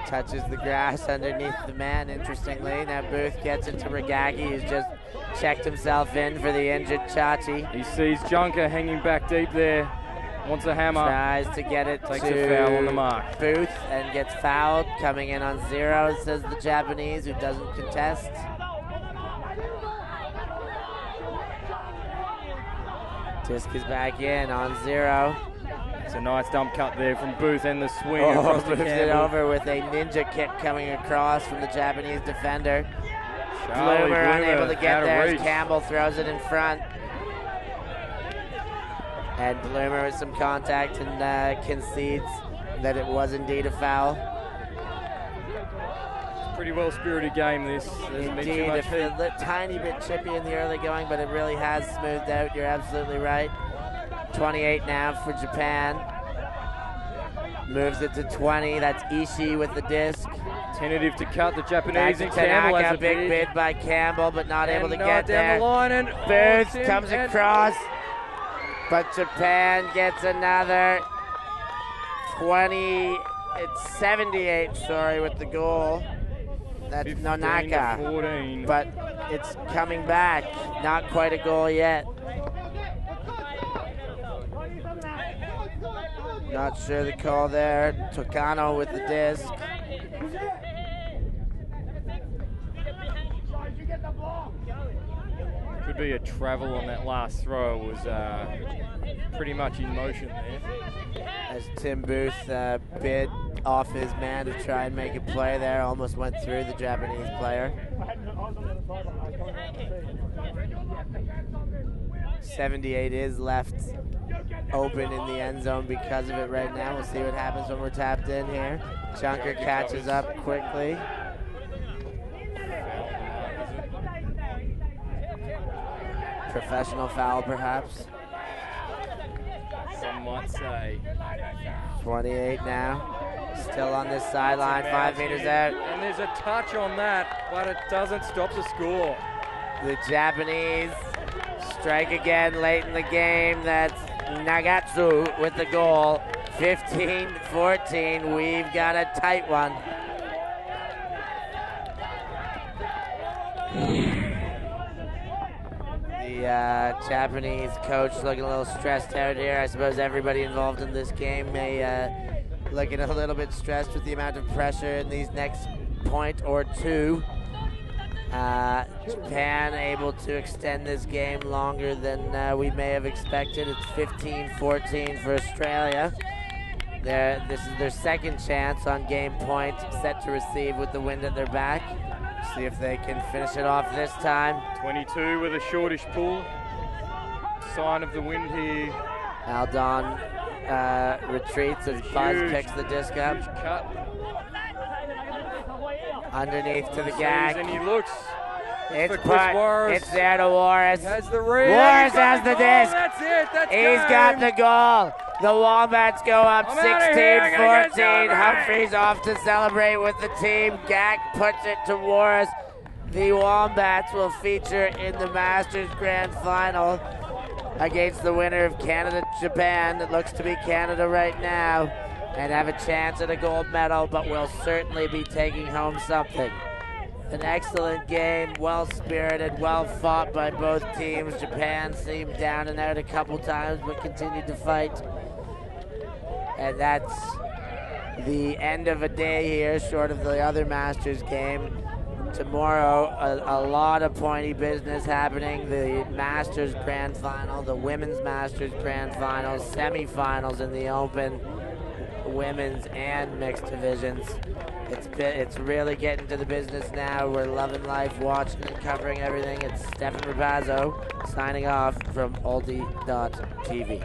Speaker 2: Touches the grass underneath the man, interestingly. Now Booth gets it to Regagi, who's just checked himself in for the injured Chachi.
Speaker 3: He sees Junker hanging back deep there. Wants a hammer.
Speaker 2: Tries to get it
Speaker 3: Takes
Speaker 2: to
Speaker 3: a foul on the mark.
Speaker 2: Booth and gets fouled. Coming in on 0, says the Japanese, who doesn't contest. Disc is back in on 0.
Speaker 3: It's a nice dump cut there from Booth and the swing across to
Speaker 2: Moves it
Speaker 3: Campbell.
Speaker 2: over with a ninja kick coming across from the Japanese defender.
Speaker 3: Charlie
Speaker 2: Bloomer unable to
Speaker 3: out
Speaker 2: get
Speaker 3: of
Speaker 2: there as
Speaker 3: reach.
Speaker 2: Campbell throws it in front. And Bloomer with some contact and concedes that it was indeed a foul.
Speaker 3: Pretty well-spirited game this. Hasn't been too
Speaker 2: Indeed,
Speaker 3: much
Speaker 2: if
Speaker 3: heat.
Speaker 2: a tiny bit chippy in the early going, but it really has smoothed out. You're absolutely right. 28 now for Japan. Moves it to 20. That's Ishii with the disc.
Speaker 3: Tentative to cut the
Speaker 2: Back
Speaker 3: Japanese,
Speaker 2: to
Speaker 3: and Campbell has
Speaker 2: Tanaka,
Speaker 3: a
Speaker 2: big bid by Campbell, but not able to
Speaker 3: And
Speaker 2: get
Speaker 3: down
Speaker 2: there.
Speaker 3: the line, and
Speaker 2: Booth
Speaker 3: Tim
Speaker 2: comes
Speaker 3: and
Speaker 2: across. but Japan gets another 78, sorry, with the goal. That's Nonaka,
Speaker 3: 14.
Speaker 2: but it's coming back. Not quite a goal yet. Not sure the call there. Tocano with the disc.
Speaker 3: Could be a travel on that last throw. It was pretty much in motion there.
Speaker 2: As Tim Booth bid off his man to try and make a play there, almost went through the Japanese player. 78 is left open in the end zone because of it right now. We'll see what happens when we're tapped in here. Junker catches up quickly. Professional foul, perhaps.
Speaker 3: Some might say.
Speaker 2: 28 now. Still on this sideline, 5 meters out.
Speaker 3: And there's a touch on that, but it doesn't stop the score.
Speaker 2: The Japanese strike again late in the game. That's Nagatsu with the goal. 15-14. We've got a tight one. The Japanese coach looking a little stressed out here. I suppose everybody involved in this game may looking a little bit stressed with the amount of pressure in these next point or two. Japan able to extend this game longer than we may have expected. It's 15-14 for Australia. This is their second chance on game point, set to receive with the wind at their back. See if they can finish it off this time.
Speaker 3: 22 with a shortish pull. Sign of the wind here.
Speaker 2: Aldon retreats as Buzz picks the disc up.
Speaker 3: Cut.
Speaker 2: Underneath to the gag.
Speaker 3: And he looks.
Speaker 2: It's
Speaker 3: put.
Speaker 2: It's there to Warris.
Speaker 3: Has the read.
Speaker 2: Warris has the disc.
Speaker 3: That's it. That's
Speaker 2: He's got the goal. The Wombats go up 16-14. Humphreys off to celebrate with the team. Gak puts it to Warris. The Wombats will feature in the Masters Grand Final against the winner of Canada-Japan. It looks to be Canada right now, and have a chance at a gold medal, but will certainly be taking home something. An excellent game, well-spirited, well-fought by both teams. Japan seemed down and out a couple times, but continued to fight. And that's the end of a day here, short of the other Masters game. Tomorrow, a lot of pointy business happening. The Masters Grand Final, the Women's Masters Grand Final, semifinals in the Open, women's and mixed divisions. It's really getting to the business now. We're loving life, watching and covering everything. It's Stefan Rabazzo signing off from ulti.TV.